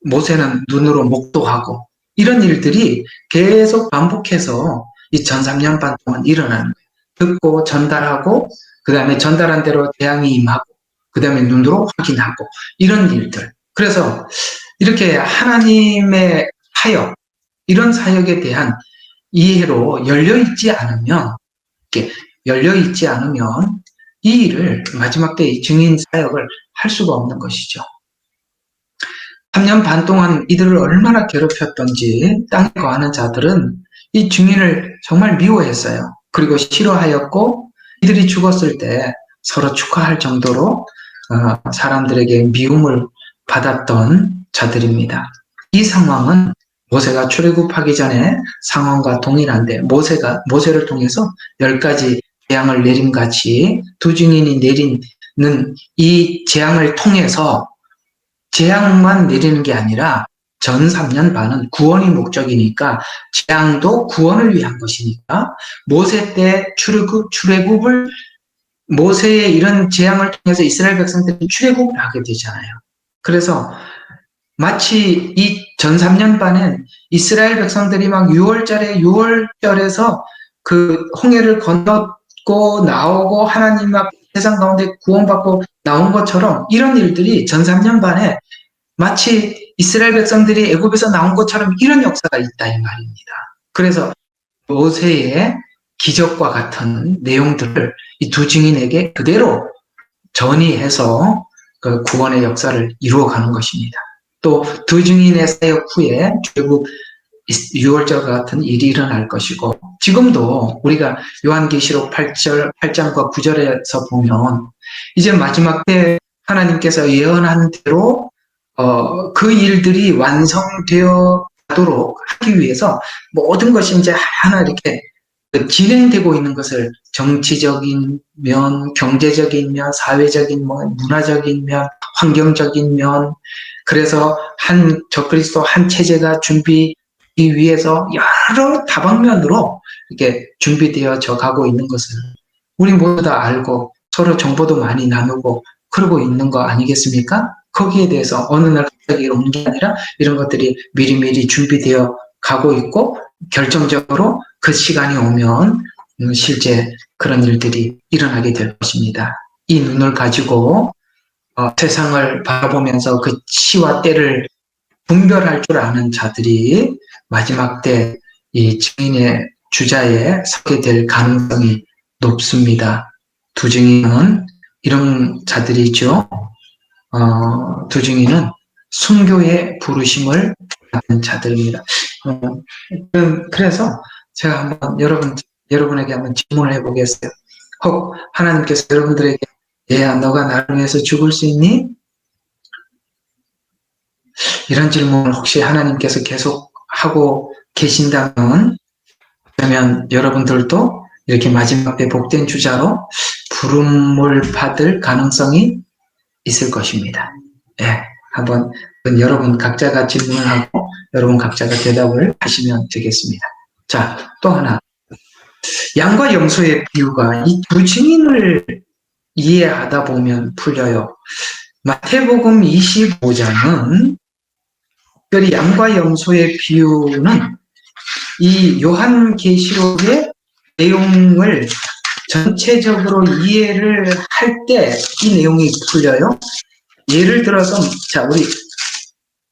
모세는 눈으로 목도하고 이런 일들이 계속 반복해서 이 1300년 반 동안 일어나는 거예요. 듣고 전달하고 그 다음에 전달한 대로 재앙이 임하고 그 다음에 눈으로 확인하고 이런 일들. 그래서 이렇게 하나님의 사역, 이런 사역에 대한 이해로 열려있지 않으면 이 일을 마지막 때 이 증인 사역을 할 수가 없는 것이죠. 3년 반 동안 이들을 얼마나 괴롭혔던지 땅에 거하는 자들은 이 증인을 정말 미워했어요. 그리고 싫어하였고 이들이 죽었을 때 서로 축하할 정도로 사람들에게 미움을 받았던 자들입니다. 이 상황은 모세가 출애굽하기 전에 상황과 동일한데 모세를 통해서 10가지 재앙을 내림같이 두 증인이 내리는 이 재앙을 통해서 재앙만 내리는 게 아니라 전 3년 반은 구원이 목적이니까 재앙도 구원을 위한 것이니까 모세 때 출애굽을 모세의 이런 재앙을 통해서 이스라엘 백성들이 출애굽을 하게 되잖아요. 그래서 마치 이 전 3년 반은 이스라엘 백성들이 막 6월절에서 그 홍해를 건넜고 나오고 하나님 앞 세상 가운데 구원받고 나온 것처럼 이런 일들이 전 3년 반에 마치 이스라엘 백성들이 애굽에서 나온 것처럼 이런 역사가 있다 이 말입니다. 그래서 모세의 기적과 같은 내용들을 이 두 증인에게 그대로 전이해서 그 구원의 역사를 이루어가는 것입니다. 또 두 증인의 사역 후에 결국 6월절 같은 일이 일어날 것이고 지금도 우리가 요한계시록 8장과 9절에서 보면 이제 마지막 때 하나님께서 예언한 대로 그 일들이 완성되어 가도록 하기 위해서 모든 것이 이제 하나 이렇게 진행되고 있는 것을 정치적인 면, 경제적인 면, 사회적인 면, 문화적인 면, 환경적인 면, 그래서 적그리스도 한 체제가 이 위해서 여러 다방면으로 이렇게 준비되어져 가고 있는 것을 우리 모두 다 알고 서로 정보도 많이 나누고 그러고 있는 거 아니겠습니까? 거기에 대해서 어느 날 갑자기 온 게 아니라 이런 것들이 미리미리 준비되어 가고 있고 결정적으로 그 시간이 오면 실제 그런 일들이 일어나게 될 것입니다. 이 눈을 가지고 세상을 바라보면서 그 시와 때를 분별할 줄 아는 자들이 마지막 때 이 증인의 주자에 서게 될 가능성이 높습니다. 두 증인은 이런 자들이죠. 두 증인은 순교의 부르심을 받은 자들입니다. 그래서 제가 한번 여러분에게 한번 질문을 해보겠어요. 혹 하나님께서 여러분들에게 얘야 너가 나를 위해서 죽을 수 있니? 이런 질문을 혹시 하나님께서 계속 하고 계신다면 그러면 여러분들도 이렇게 마지막 때 복된 주자로 부름을 받을 가능성이 있을 것입니다. 예, 한번 여러분 각자가 질문을 하고 여러분 각자가 대답을 하시면 되겠습니다. 자, 또 하나. 양과 염소의 비유가 이 두 증인을 이해하다 보면 풀려요. 마태복음 25장은 특별히 양과 염소의 비유는 이 요한계시록의 내용을 전체적으로 이해를 할 때 이 내용이 풀려요. 예를 들어서 자 우리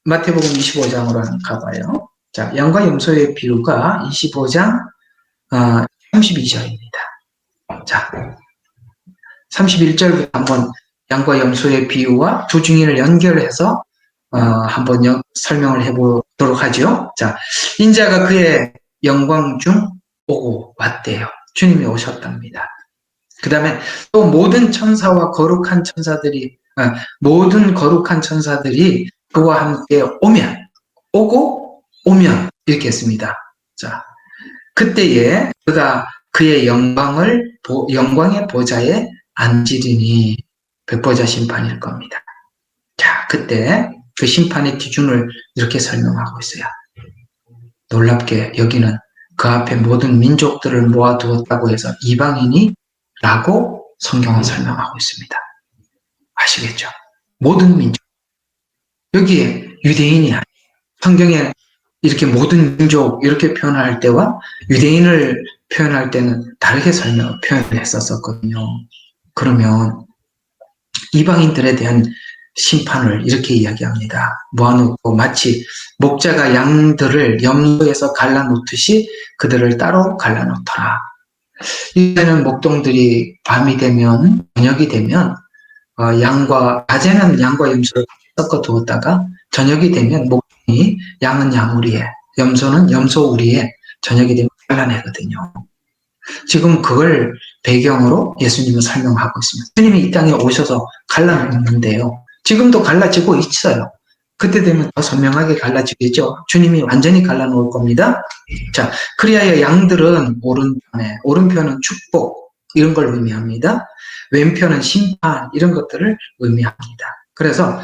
마태복음 25장으로 한번 가봐요. 자 양과 염소의 비유가 25장 32절입니다. 자 31절부터 한번 양과 염소의 비유와 두 증인을 연결해서 한번 설명을 해보도록 하죠. 자, 인자가 그의 영광 중 오고 왔대요. 주님이 오셨답니다. 그 다음에 또 모든 천사와 거룩한 천사들이 모든 거룩한 천사들이 그와 함께 오고 오면 이렇게 했습니다. 자, 그때에 그가 그의 영광의 보좌에 앉으리니 백보자 심판일 겁니다. 자, 그때 그 심판의 기준을 이렇게 설명하고 있어요. 놀랍게 여기는 그 앞에 모든 민족들을 모아두었다고 해서 이방인이라고 성경은 설명하고 있습니다. 아시겠죠? 모든 민족. 여기에 유대인이 아니에요. 성경에 이렇게 모든 민족 이렇게 표현할 때와 유대인을 표현할 때는 다르게 표현을 했었거든요. 그러면 이방인들에 대한 심판을 이렇게 이야기합니다. 모아놓고 마치 목자가 양들을 염소에서 갈라놓듯이 그들을 따로 갈라놓더라. 이제는 목동들이 밤이 되면 저녁이 되면 낮에는 양과 염소를 섞어 두었다가 저녁이 되면 목동이 양은 양 우리에 염소는 염소 우리에 저녁이 되면 갈라내거든요. 지금 그걸 배경으로 예수님은 설명하고 있습니다. 주님이 이 땅에 오셔서 갈라놓는데요. 지금도 갈라지고 있어요. 그때 되면 더 선명하게 갈라지겠죠. 주님이 완전히 갈라놓을 겁니다. 자, 그리하여 양들은 오른편은 축복 이런 걸 의미합니다. 왼편은 심판 이런 것들을 의미합니다. 그래서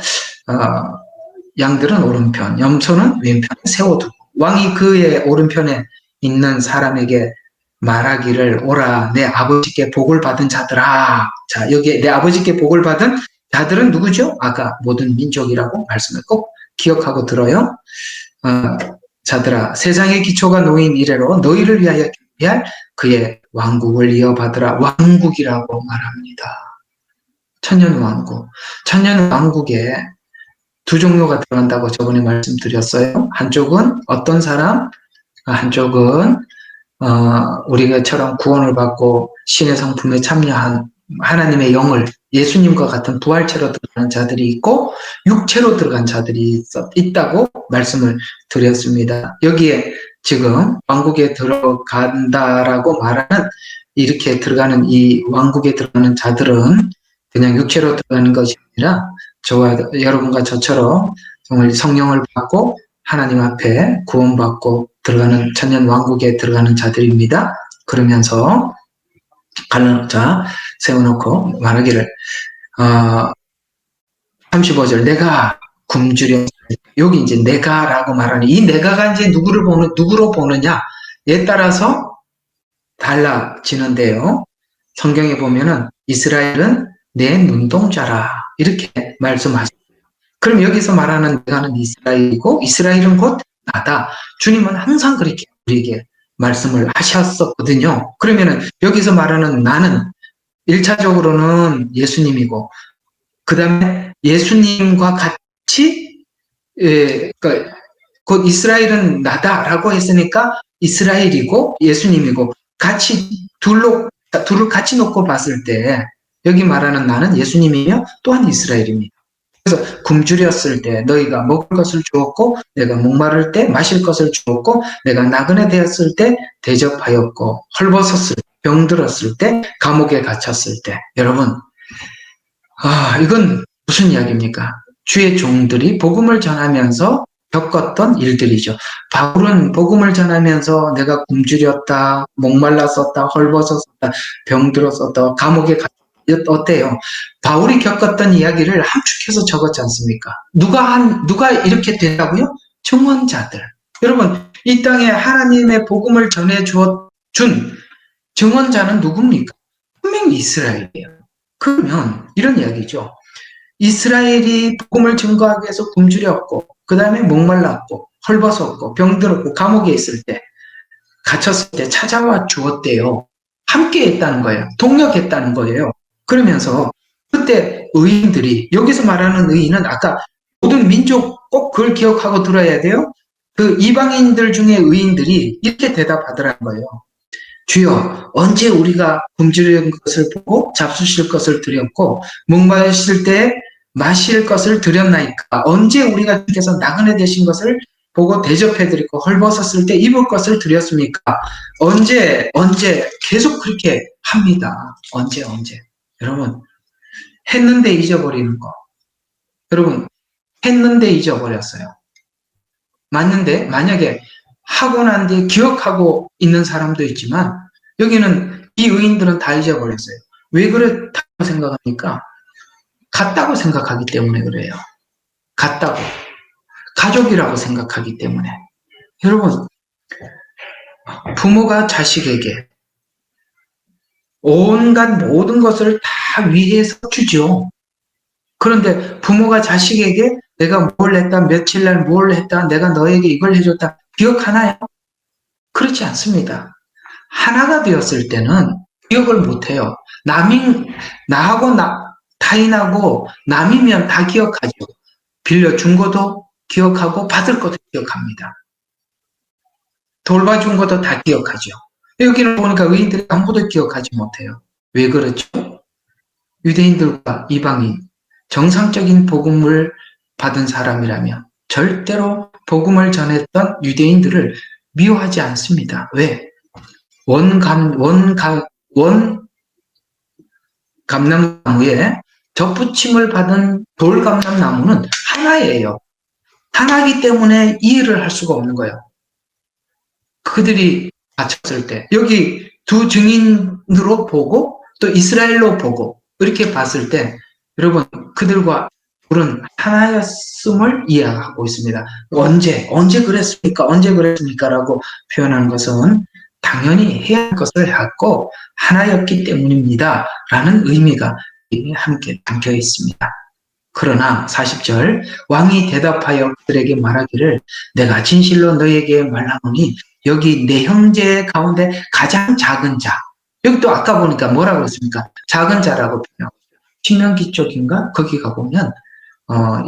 양들은 오른편, 염소는 왼편에 세워두고 왕이 그의 오른편에 있는 사람에게 말하기를 오라 내 아버지께 복을 받은 자들아. 자, 여기에 내 아버지께 복을 받은 자들은 누구죠? 아까 모든 민족이라고 말씀을 꼭 기억하고 들어요. 자들아 세상의 기초가 놓인 이래로 너희를 위하여 준비할 그의 왕국을 이어받으라. 왕국이라고 말합니다. 천년왕국. 천년왕국에 두 종류가 들어간다고 저번에 말씀드렸어요. 한쪽은 어떤 사람? 한쪽은 우리가처럼 구원을 받고 신의 성품에 참여한 하나님의 영을 예수님과 같은 부활체로 들어가는 자들이 있고 육체로 들어간 자들이 있다고 말씀을 드렸습니다. 여기에 지금 왕국에 들어간다라고 말하는 이렇게 들어가는 이 왕국에 들어가는 자들은 그냥 육체로 들어가는 것이 아니라 저와 여러분과 저처럼 정말 성령을 받고 하나님 앞에 구원받고 들어가는 천년 왕국에 들어가는 자들입니다. 그러면서 갈라놓자 세워놓고 말하기를 35절 내가 굶주려 여기 이제 내가라고 말하는 이 내가가 이제 누구로 보느냐에 따라서 달라지는데요. 성경에 보면은 이스라엘은 내 눈동자라 이렇게 말씀하십니다. 그럼 여기서 말하는 내가는 이스라엘이고 이스라엘은 곧 나다. 주님은 항상 그렇게 우리에게 말씀을 하셨었거든요. 그러면은 여기서 말하는 나는 1차적으로는 예수님이고 그 다음에 예수님과 같이 그러니까 곧 이스라엘은 나다라고 했으니까 이스라엘이고 예수님이고 같이 둘을 같이 놓고 봤을 때 여기 말하는 나는 예수님이며 또한 이스라엘입니다. 그래서 굶주렸을 때 너희가 먹을 것을 주었고 내가 목마를 때 마실 것을 주었고 내가 나그네 되었을 때 대접하였고 헐벗었을 때 병들었을 때 감옥에 갇혔을 때 여러분 이건 무슨 이야기입니까? 주의 종들이 복음을 전하면서 겪었던 일들이죠. 바울은 복음을 전하면서 내가 굶주렸다, 목말랐었다, 헐벗었었다, 병들었었다, 감옥에 갇혔다. 어때요? 바울이 겪었던 이야기를 함축해서 적었지 않습니까? 누가 이렇게 된다고요? 증언자들. 여러분, 이 땅에 하나님의 복음을 전해 준 증언자는 누굽니까? 분명히 이스라엘이에요. 그러면 이런 이야기죠. 이스라엘이 복음을 증거하기 위해서 굶주렸고 그 다음에 목말랐고 헐벗었고 병들었고 감옥에 있을 때 갇혔을 때 찾아와 주었대요. 함께 했다는 거예요. 동력했다는 거예요. 그러면서 그때 의인들이 여기서 말하는 의인은 아까 모든 민족 꼭 그걸 기억하고 들어야 돼요. 그 이방인들 중에 의인들이 이렇게 대답하더라는 거예요. 주여 언제 우리가 굶주린 것을 보고 잡수실 것을 드렸고 목마르실 때 마실 것을 드렸나이까 언제 우리가 주께서 나그네 되신 것을 보고 대접해드리고 헐벗었을 때 입을 것을 드렸습니까? 언제 계속 그렇게 합니다. 언제 여러분 했는데 잊어버리는 거 여러분 했는데 잊어버렸어요. 맞는데 만약에 하고 난 뒤에 기억하고 있는 사람도 있지만 여기는 이 의인들은 다 잊어버렸어요. 왜 그렇다고 생각합니까? 같다고 생각하기 때문에 그래요. 같다고. 가족이라고 생각하기 때문에. 여러분 부모가 자식에게 온갖 모든 것을 다 위해서 주죠. 그런데 부모가 자식에게 내가 뭘 했다, 며칠 날 뭘 했다, 내가 너에게 이걸 해줬다 기억하나요? 그렇지 않습니다. 하나가 되었을 때는 기억을 못해요. 나하고 타인하고 남이면 다 기억하죠. 빌려준 것도 기억하고 받을 것도 기억합니다. 돌봐준 것도 다 기억하죠. 여기는 보니까 의인들이 아무도 기억하지 못해요. 왜 그렇죠? 유대인들과 이방인, 정상적인 복음을 받은 사람이라면 절대로 복음을 전했던 유대인들을 미워하지 않습니다. 왜? 감람나무에 접붙임을 받은 돌감람나무는 하나예요. 하나이기 때문에 이해를 할 수가 없는 거예요. 그들이 갇혔을 때 여기 두 증인으로 보고 또 이스라엘로 보고 이렇게 봤을 때 여러분 그들과 둘은 하나였음을 이해하고 있습니다. 언제 그랬습니까? 라고 표현하는 것은 당연히 해야 할 것을 했고 하나였기 때문입니다. 라는 의미가 함께 담겨 있습니다. 그러나 40절 왕이 대답하여 그들에게 말하기를 내가 진실로 너에게 말하노니 여기 내 형제 가운데 가장 작은 자 여기 또 아까 보니까 뭐라고 했습니까? 작은 자라고 표현하고 신명기 쪽인가? 거기 가보면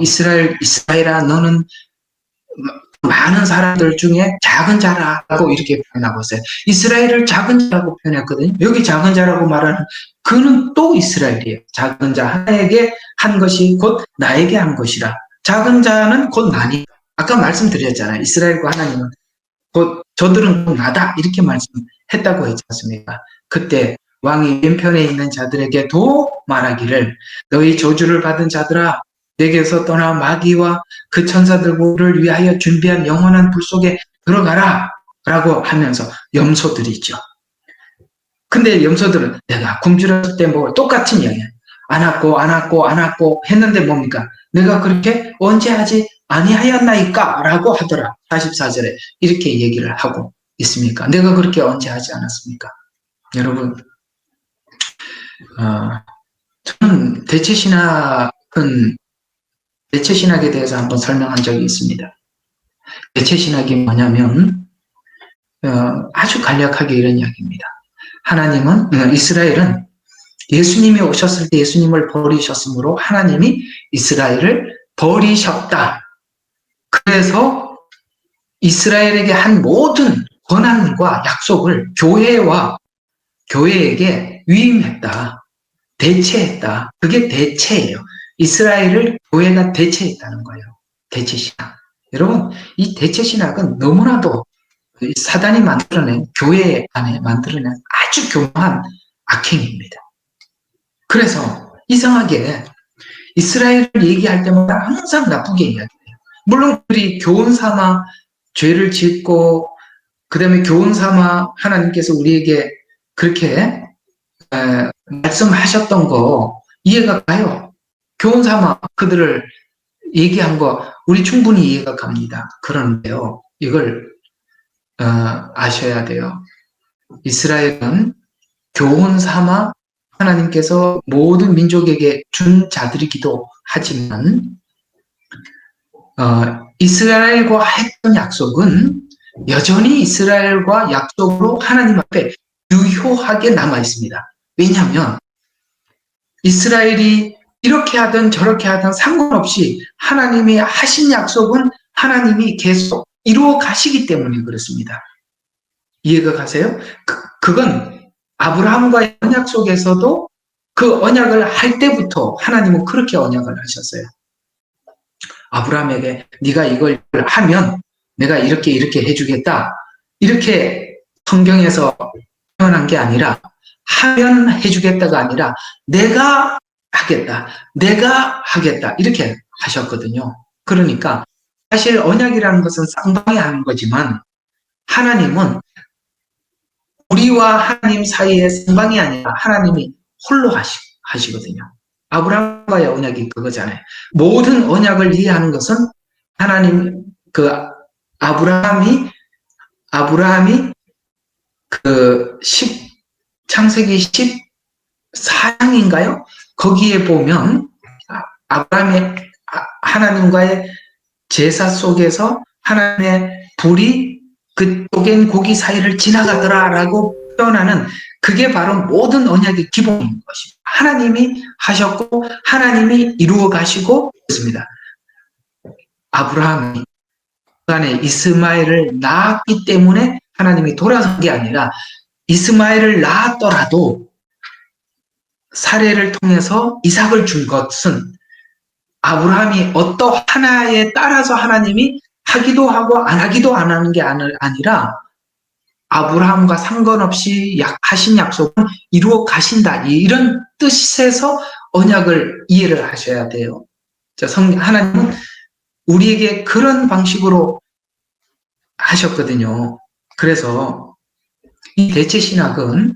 이스라엘아 너는 많은 사람들 중에 작은 자라고 이렇게 표현하고 있어요. 이스라엘을 작은 자라고 표현했거든요. 여기 작은 자라고 말하는 그는 또 이스라엘이에요. 작은 자 하나에게 한 것이 곧 나에게 한 것이라. 작은 자는 곧 나니. 아까 말씀드렸잖아요. 이스라엘과 하나님은 곧 저들은 곧 나다 이렇게 말씀했다고 했지 않습니까? 그때 왕이 왼편에 있는 자들에게도 말하기를 너희 저주를 받은 자들아 내게서 떠나 마귀와 그 천사들을 위하여 준비한 영원한 불 속에 들어가라 라고 하면서 염소들이죠. 근데 염소들은 내가 굶주렸을 때 뭐 똑같은 이야기야. 안았고 했는데 뭡니까? 내가 그렇게 언제 하지? 아니하였나이까? 라고 하더라. 44절에 이렇게 얘기를 하고 있습니까? 내가 그렇게 언제 하지 않았습니까? 여러분, 저는 대체신학에 대해서 한번 설명한 적이 있습니다. 대체신학이 뭐냐면 아주 간략하게 이런 이야기입니다. 이스라엘은 예수님이 오셨을 때 예수님을 버리셨으므로 하나님이 이스라엘을 버리셨다. 그래서 이스라엘에게 한 모든 권한과 약속을 교회에게 위임했다. 대체했다. 그게 대체예요. 이스라엘을 교회가 대체했다는 거예요. 대체신학. 여러분, 이 대체신학은 너무나도 사단이 만들어낸, 교회 안에 만들어낸 아주 교묘한 악행입니다. 그래서 이상하게 이스라엘을 얘기할 때마다 항상 나쁘게 이야기해요. 물론 그들이 교훈 삼아 죄를 짓고 그 다음에 교훈 삼아 하나님께서 우리에게 그렇게 말씀하셨던 거 이해가 가요. 교훈 삼아 그들을 얘기한 거 우리 충분히 이해가 갑니다. 그런데요, 이걸 아셔야 돼요. 이스라엘은 교훈 삼아 하나님께서 모든 민족에게 준 자들이기도 하지만 이스라엘과 했던 약속은 여전히 이스라엘과 약속으로 하나님 앞에 유효하게 남아 있습니다. 왜냐하면 이스라엘이 이렇게 하든 저렇게 하든 상관없이 하나님이 하신 약속은 하나님이 계속 이루어 가시기 때문에 그렇습니다. 이해가 가세요? 그건 아브라함과의 언약 속에서도 그 언약을 할 때부터 하나님은 그렇게 언약을 하셨어요. 아브라함에게 네가 이걸 하면 내가 이렇게 해주겠다. 이렇게 성경에서 표현한 게 아니라 하면 해주겠다가 아니라 내가 하겠다 이렇게 하셨거든요. 그러니까 사실 언약이라는 것은 쌍방이 하는 거지만 하나님은 우리와 하나님 사이의 쌍방이 아니라 하나님이 홀로 하시거든요. 아브라함과의 언약이 그거잖아요. 모든 언약을 이해하는 것은 하나님 아브라함이 창세기 14장인가요? 거기에 보면 아브라함의 하나님과의 제사 속에서 하나님의 불이 그 쪼갠 고기 사이를 지나가더라라고 표현하는 그게 바로 모든 언약의 기본인 것입니다. 하나님이 하셨고 하나님이 이루어 가시고 있습니다. 아브라함이 간에 이스마엘을 낳았기 때문에 하나님이 돌아선 게 아니라 이스마엘을 낳았더라도 사례를 통해서 이삭을 준 것은 아브라함이 하나에 따라서 하나님이 하기도 하고 안 하기도 안 하는 게 아니라 아브라함과 상관없이 하신 약속은 이루어 가신다. 이런 뜻에서 언약을 이해를 하셔야 돼요. 하나님은 우리에게 그런 방식으로 하셨거든요. 그래서 이 대체신학은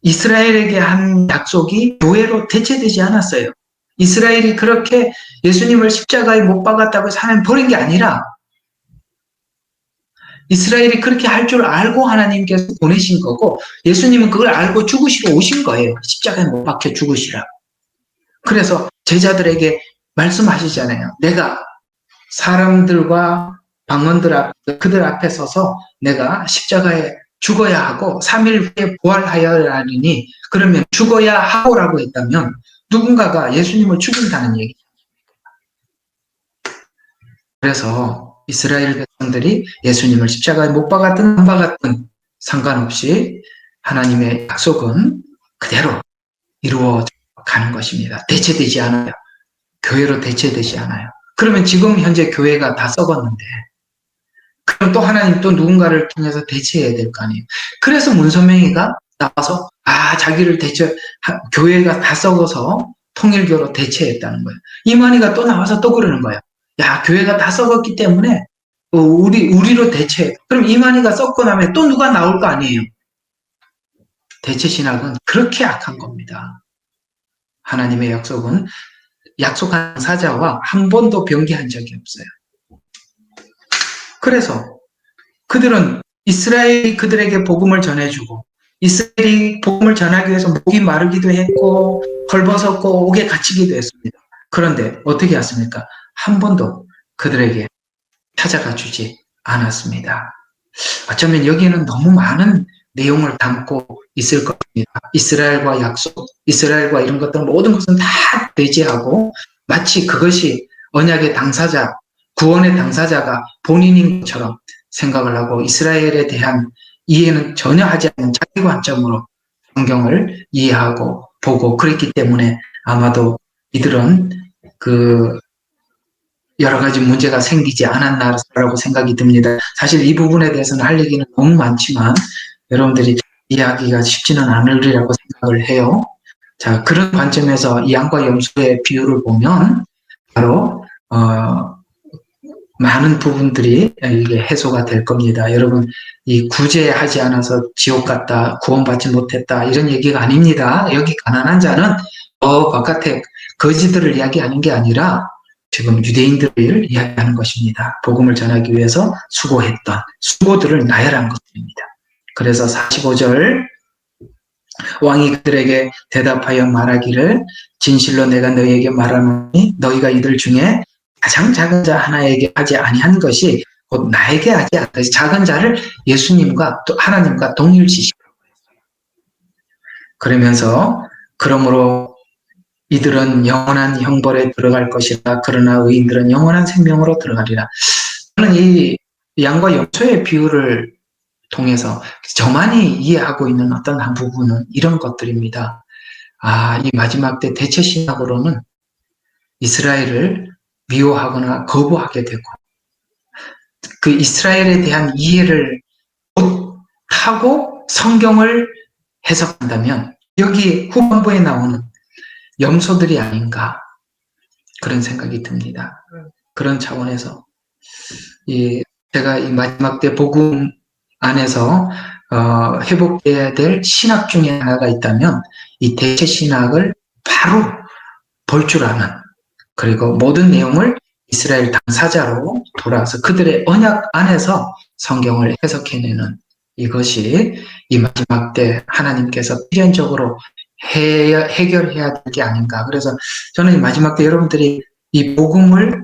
이스라엘에게 한 약속이 교회로 대체되지 않았어요. 이스라엘이 그렇게 예수님을 십자가에 못 박았다고 해서 하나님 버린 게 아니라 이스라엘이 그렇게 할 줄 알고 하나님께서 보내신 거고 예수님은 그걸 알고 죽으시러 오신 거예요. 십자가에 못 박혀 죽으시라. 그래서 제자들에게 말씀하시잖아요. 내가 사람들과 방언들 그들 앞에 서서 내가 십자가에 죽어야 하고 3일 후에 부활하여야 하니 그러면 죽어야 하고라고 했다면 누군가가 예수님을 죽인다는 얘기죠. 그래서 이스라엘 백성들이 예수님을 십자가에 못 박았든 안 박았든 상관없이 하나님의 약속은 그대로 이루어 가는 것입니다. 대체되지 않아요. 교회로 대체되지 않아요. 그러면 지금 현재 교회가 다 썩었는데 그럼 또 하나님 또 누군가를 통해서 대체해야 될 거 아니에요. 그래서 문선명이가 나와서 자기를 교회가 다 썩어서 통일교로 대체했다는 거예요. 이만희가 또 나와서 또 그러는 거예요. 야, 교회가 다 썩었기 때문에 우리로 대체해. 그럼 이만희가 썩고 나면 또 누가 나올 거 아니에요. 대체신학은 그렇게 악한 겁니다. 하나님의 약속은 약속한 당사자와 한 번도 변개한 적이 없어요. 그래서 그들은 이스라엘이 그들에게 복음을 전해주고 이스라엘이 복음을 전하기 위해서 목이 마르기도 했고 헐벗었고 옥에 갇히기도 했습니다. 그런데 어떻게 했습니까? 한 번도 그들에게 찾아가 주지 않았습니다. 어쩌면 여기에는 너무 많은 내용을 담고 있을 겁니다. 이스라엘과 약속, 이스라엘과 이런 것들 모든 것은 다 배제하고 마치 그것이 언약의 당사자, 구원의 당사자가 본인인 것처럼 생각을 하고 이스라엘에 대한 이해는 전혀 하지 않는 자기 관점으로 성경을 이해하고 보고 그랬기 때문에 아마도 이들은 그 여러 가지 문제가 생기지 않았나라고 생각이 듭니다. 사실 이 부분에 대해서는 할 얘기는 너무 많지만 여러분들이 이해하기가 쉽지는 않으리라고 생각을 해요. 자, 그런 관점에서 이 양과 염소의 비유를 보면 바로 많은 부분들이 이게 해소가 될 겁니다. 여러분, 이 구제하지 않아서 지옥 갔다, 구원받지 못했다 이런 얘기가 아닙니다. 여기 가난한 자는 바깥에 거지들을 이야기하는 게 아니라 지금 유대인들을 이야기하는 것입니다. 복음을 전하기 위해서 수고했던 수고들을 나열한 것입니다. 그래서 45절 왕이 그들에게 대답하여 말하기를 진실로 내가 너희에게 말하노니 너희가 이들 중에 가장 작은 자 하나에게 하지 아니한 것이 곧 나에게 하지 않다. 작은 자를 예수님과 또 하나님과 동일시시라고 했어요. 그러면서 그러므로 이들은 영원한 형벌에 들어갈 것이라 그러나 의인들은 영원한 생명으로 들어가리라. 저는 이 양과 염소의 비유를 통해서 저만이 이해하고 있는 어떤 한 부분은 이런 것들입니다. 이 마지막 때 대체 신학으로는 이스라엘을 미워하거나 거부하게 되고 그 이스라엘에 대한 이해를 못하고 성경을 해석한다면 여기 후반부에 나오는 염소들이 아닌가 그런 생각이 듭니다. 그런 차원에서 제가 이 마지막 때 복음 안에서 회복돼야 될 신학 중에 하나가 있다면 이 대체 신학을 바로 볼 줄 아는 그리고 모든 내용을 이스라엘 당사자로 돌아와서 그들의 언약 안에서 성경을 해석해내는 이것이 이 마지막 때 하나님께서 필연적으로 해결해야 될 게 아닌가. 그래서 저는 이 마지막 때 여러분들이 이 복음을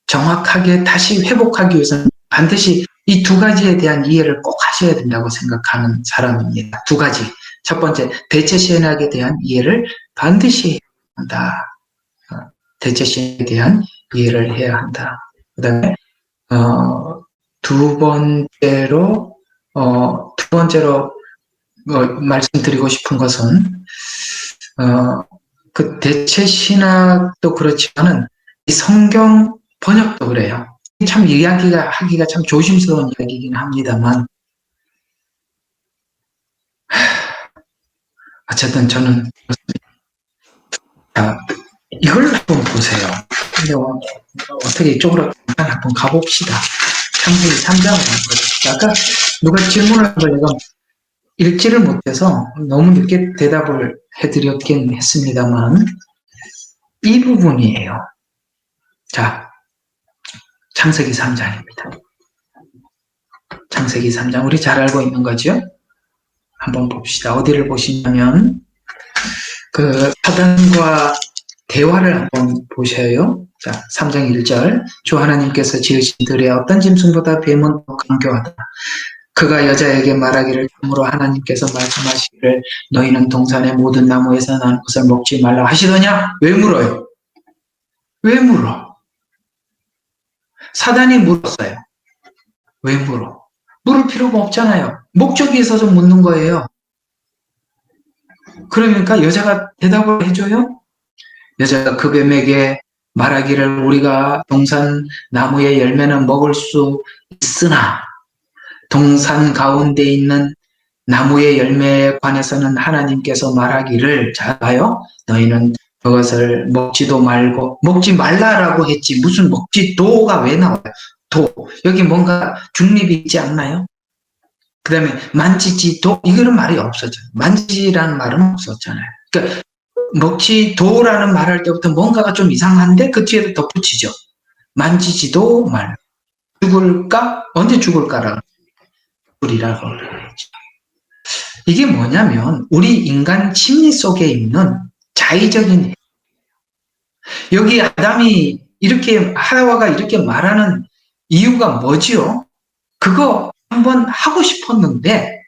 정확하게 다시 회복하기 위해서는 반드시 이 두 가지에 대한 이해를 꼭 하셔야 된다고 생각하는 사람입니다. 두 가지. 첫 번째, 대체 신학에 대한 이해를 반드시 해야 한다. 대체 신학에 대한 이해를 해야 한다. 그 다음에 두 번째로 말씀드리고 싶은 것은 그 대체 신학도 그렇지만은 이 성경 번역도 그래요. 참 하기가 참 조심스러운 이야기이긴 합니다만 어쨌든 저는 이걸 한번 보세요. 어떻게 이쪽으로 잠깐 한번 가봅시다. 창세기 3장을 아까 누가 질문을 한 걸 내가 읽지를 못해서 너무 늦게 대답을 해드렸긴 했습니다만 이 부분이에요. 자, 창세기 3장입니다. 창세기 3장 우리 잘 알고 있는 거죠? 한번 봅시다. 어디를 보시냐면 그 사단과 대화를 한번 보셔요. 자, 3장 1절 주 하나님께서 지으신 들의 어떤 짐승보다 뱀은 더 강교하다. 그가 여자에게 말하기를 참으로 하나님께서 말씀하시기를 너희는 동산의 모든 나무에서 난 것을 먹지 말라 하시더냐? 왜 물어요? 왜 물어? 사단이 물었어요. 왜 물어? 물을 필요가 없잖아요. 목적이 있어서 묻는 거예요. 그러니까 여자가 대답을 해줘요? 여자가 그 뱀에게 말하기를 우리가 동산 나무의 열매는 먹을 수 있으나 동산 가운데 있는 나무의 열매에 관해서는 하나님께서 말하기를 잘 봐요. 너희는 그것을 먹지도 말고 먹지 말라라고 했지 무슨 먹지도가 왜 나와요? 여기 뭔가 중립이 있지 않나요? 그 다음에 만지지도 이거는 말이 없었잖아요. 만지라는 말은 없었잖아요. 그러니까 먹지도라는 말할 때부터 뭔가가 좀 이상한데 그 뒤에도 덧붙이죠. 만지지도 말. 죽을까? 언제 죽을까라고 죽으리라고 그러죠. 이게 뭐냐면 우리 인간 심리 속에 있는 자의적인, 여기 아담이 이렇게, 하와가 이렇게 말하는 이유가 뭐지요? 그거 한번 하고 싶었는데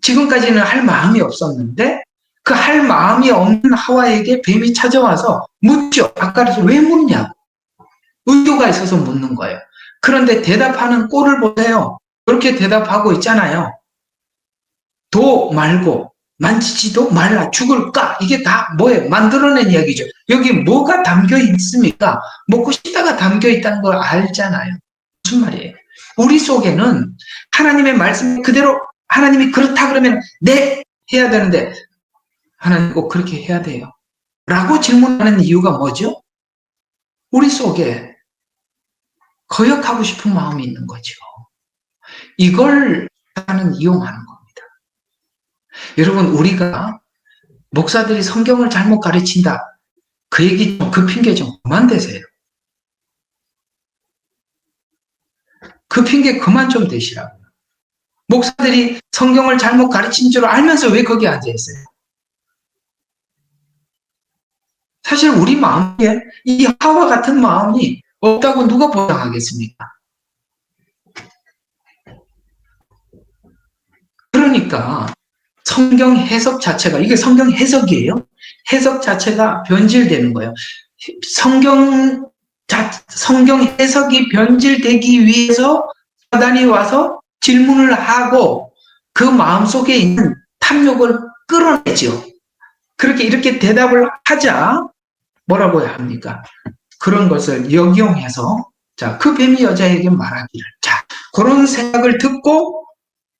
지금까지는 할 마음이 없었는데 그 할 마음이 없는 하와에게 뱀이 찾아와서 묻죠. 아까도 왜 묻냐고. 의도가 있어서 묻는 거예요. 그런데 대답하는 꼴을 보세요. 그렇게 대답하고 있잖아요. 도 말고 만지지도 말라. 죽을까? 이게 다 뭐예요? 만들어낸 이야기죠. 여기 뭐가 담겨 있습니까? 먹고 싶다가 담겨 있다는 걸 알잖아요. 무슨 말이에요? 우리 속에는 하나님의 말씀 그대로, 하나님이 그렇다 그러면 네 해야 되는데 하나님 꼭 그렇게 해야 돼요 라고 질문하는 이유가 뭐죠? 우리 속에 거역하고 싶은 마음이 있는 거죠. 이걸 사단은 이용하는 겁니다. 여러분, 우리가 목사들이 성경을 잘못 가르친다, 그 얘기 좀, 그 핑계 좀 그만 대세요. 그 핑계 그만 좀 대시라고요. 목사들이 성경을 잘못 가르친 줄 알면서 왜 거기 앉아있어요? 사실 우리 마음에 이 하와 같은 마음이 없다고 누가 보장하겠습니까? 그러니까 성경 해석 자체가, 이게 성경 해석이에요. 해석 자체가 변질되는 거예요. 성경 해석이 변질되기 위해서 사단이 와서 질문을 하고 그 마음속에 있는 탐욕을 끌어내죠. 그렇게 이렇게 대답을 하자 뭐라고 해야 합니까? 그런 것을 역용해서, 자, 그 뱀이 여자에게 말하기를, 자, 그런 생각을 듣고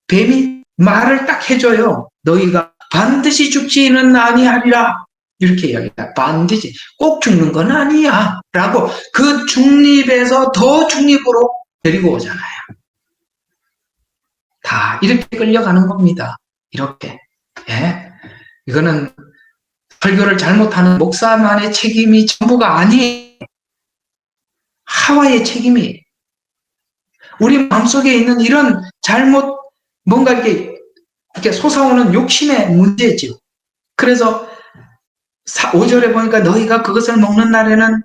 뱀이 말을 딱 해줘요. 너희가 반드시 죽지는 아니하리라. 이렇게 이야기합니다. 반드시 꼭 죽는 건 아니야 라고 그 중립에서 더 중립으로 데리고 오잖아요. 다 이렇게 끌려가는 겁니다. 이렇게. 예? 이거는 설교를 잘못하는 목사만의 책임이 전부가 아니에요. 하와의 책임이에요. 우리 마음속에 있는 이런 잘못, 뭔가 이렇게 솟아오는 욕심의 문제죠. 그래서 5절에 보니까 너희가 그것을 먹는 날에는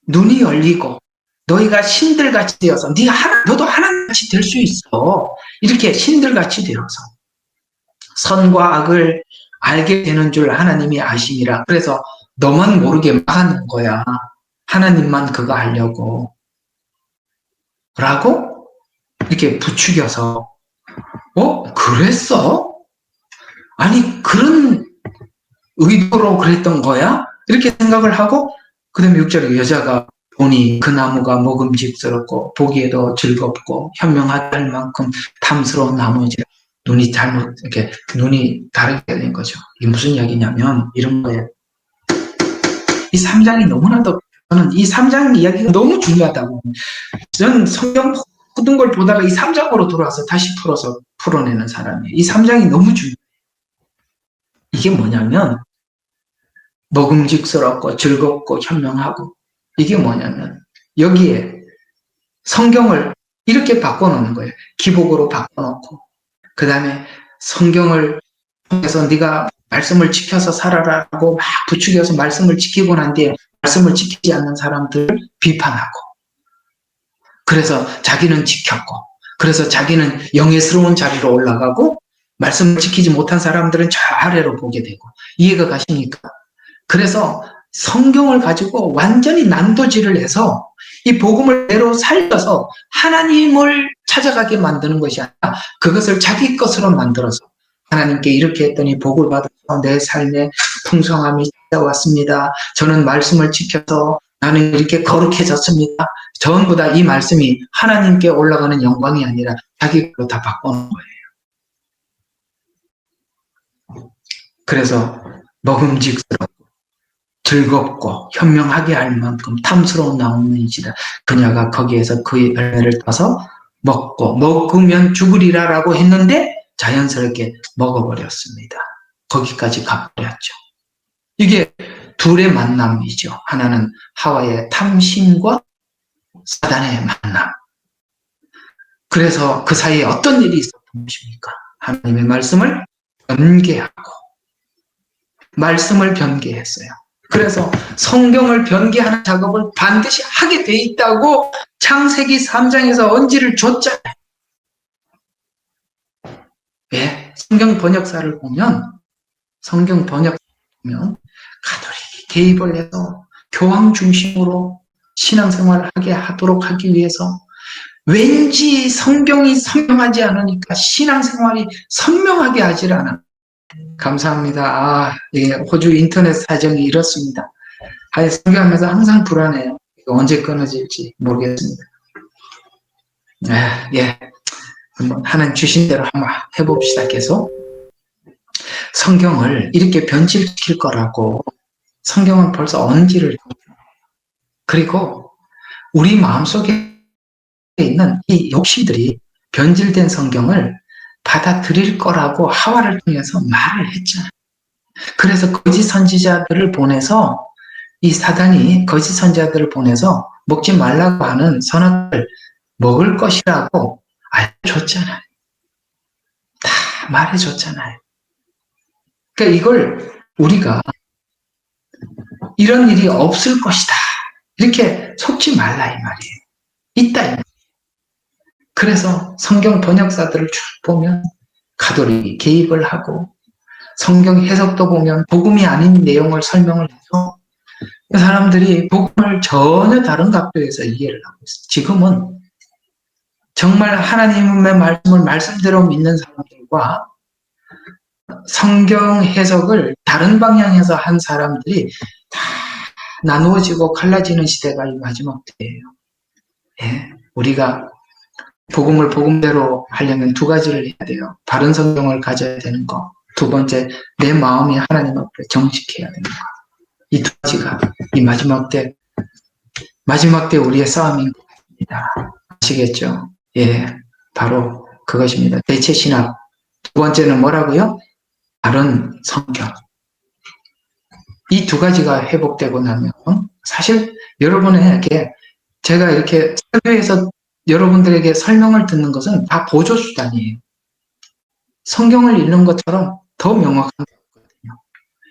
눈이 열리고 너희가 신들같이 되어서 너도 하나님같이 될 수 있어. 이렇게 신들같이 되어서 선과 악을 알게 되는 줄 하나님이 아시니라. 그래서 너만 모르게 막아놓은 거야. 하나님만 그거 하려고. 라고 이렇게 부추겨서 그랬어? 아니 그런 의도로 그랬던 거야? 이렇게 생각을 하고 그 다음에 6절에 여자가 보니 그 나무가 먹음직스럽고 보기에도 즐겁고 현명할 만큼 탐스러운 나무이지라. 눈이 눈이 다르게 된 거죠. 이게 무슨 이야기냐면 이런 거예요. 이 3장이 너무나도, 저는 이 3장 이야기가 너무 중요하다고. 저는 성경 모든 걸 보다가 이 3장으로 돌아와서 다시 풀어내는 사람이에요. 이 3장이 너무 중요해요. 이게 뭐냐면 먹음직스럽고 즐겁고 현명하고, 이게 뭐냐면 여기에 성경을 이렇게 바꿔놓는 거예요. 기복으로 바꿔놓고 그 다음에 성경을 통해서 네가 말씀을 지켜서 살아라고 막 부추겨서 말씀을 지키고 난 뒤에 말씀을 지키지 않는 사람들을 비판하고, 그래서 자기는 지켰고, 그래서 자기는 영예스러운 자리로 올라가고 말씀을 지키지 못한 사람들은 저 아래로 보게 되고. 이해가 가십니까? 그래서 성경을 가지고 완전히 난도질을 해서 이 복음을 대로 살려서 하나님을 찾아가게 만드는 것이 아니라 그것을 자기 것으로 만들어서 하나님께 이렇게 했더니 복을 받아서 내 삶에 풍성함이 찾아왔습니다. 저는 말씀을 지켜서 나는 이렇게 거룩해졌습니다. 전부 다 이 말씀이 하나님께 올라가는 영광이 아니라 자기 걸로 다 바꿔놓은 거예요. 그래서 먹음직스럽고 즐겁고 현명하게 할 만큼 탐스러운 나무인지라. 그녀가 거기에서 그 열매를 따서 먹으면 죽으리라 라고 했는데 자연스럽게 먹어버렸습니다. 거기까지 가버렸죠. 이게 둘의 만남이죠. 하나는 하와의 탐심과 사단의 만남. 그래서 그 사이에 어떤 일이 있었던 것입니까? 하나님의 말씀을 변개하고, 말씀을 변개했어요. 그래서 성경을 변개하는 작업을 반드시 하게 돼 있다고 창세기 3장에서 언지를 줬잖아요. 예, 성경 번역사를 보면 가톨릭이 개입을 해서 교황 중심으로 신앙생활을 하도록 하기 위해서 왠지 성경이 선명하지 않으니까 신앙생활이 선명하게 하질 않아. 감사합니다. 예, 호주 인터넷 사정이 이렇습니다. 설교하면서 항상 불안해요. 언제 끊어질지 모르겠습니다. 예, 하나님 주신 대로 한번 해봅시다. 계속. 성경을 이렇게 변질시킬 거라고 성경은 벌써 언지를, 그리고 우리 마음속에 있는 이 욕심들이 변질된 성경을 받아들일 거라고 하와를 통해서 말을 했잖아요. 그래서 거짓 선지자들을 보내서, 이 사단이 거짓 선지자들을 보내서 먹지 말라고 하는 선악을 먹을 것이라고 알려줬잖아요. 다 말해줬잖아요. 그러니까 이걸 우리가 이런 일이 없을 것이다, 이렇게 속지 말라 이 말이에요. 있다 이 말이에요. 그래서 성경 번역사들을 쭉 보면 가톨릭이 개입을 하고, 성경 해석도 보면 복음이 아닌 내용을 설명을 해서 사람들이 복음을 전혀 다른 각도에서 이해를 하고 있어요. 지금은 정말 하나님의 말씀을 말씀대로 믿는 사람들과 성경 해석을 다른 방향에서 한 사람들이 다 나누어지고 갈라지는 시대가 이 마지막 때예요. 예, 우리가 복음을 복음대로 하려면 두 가지를 해야 돼요. 바른 성경을 가져야 되는 거. 두 번째, 내 마음이 하나님 앞에 정직해야 되는 거. 이 두 가지가 이 마지막 때 우리의 싸움인 것입니다. 아시겠죠? 예, 바로 그것입니다. 대체 신학. 두 번째는 뭐라고요? 바른 성경. 이 두 가지가 회복되고 나면 사실 여러분에게 제가 이렇게 설교에서 여러분들에게 설명을 듣는 것은 다 보조수단이에요. 성경을 읽는 것처럼 더 명확한 거거든요.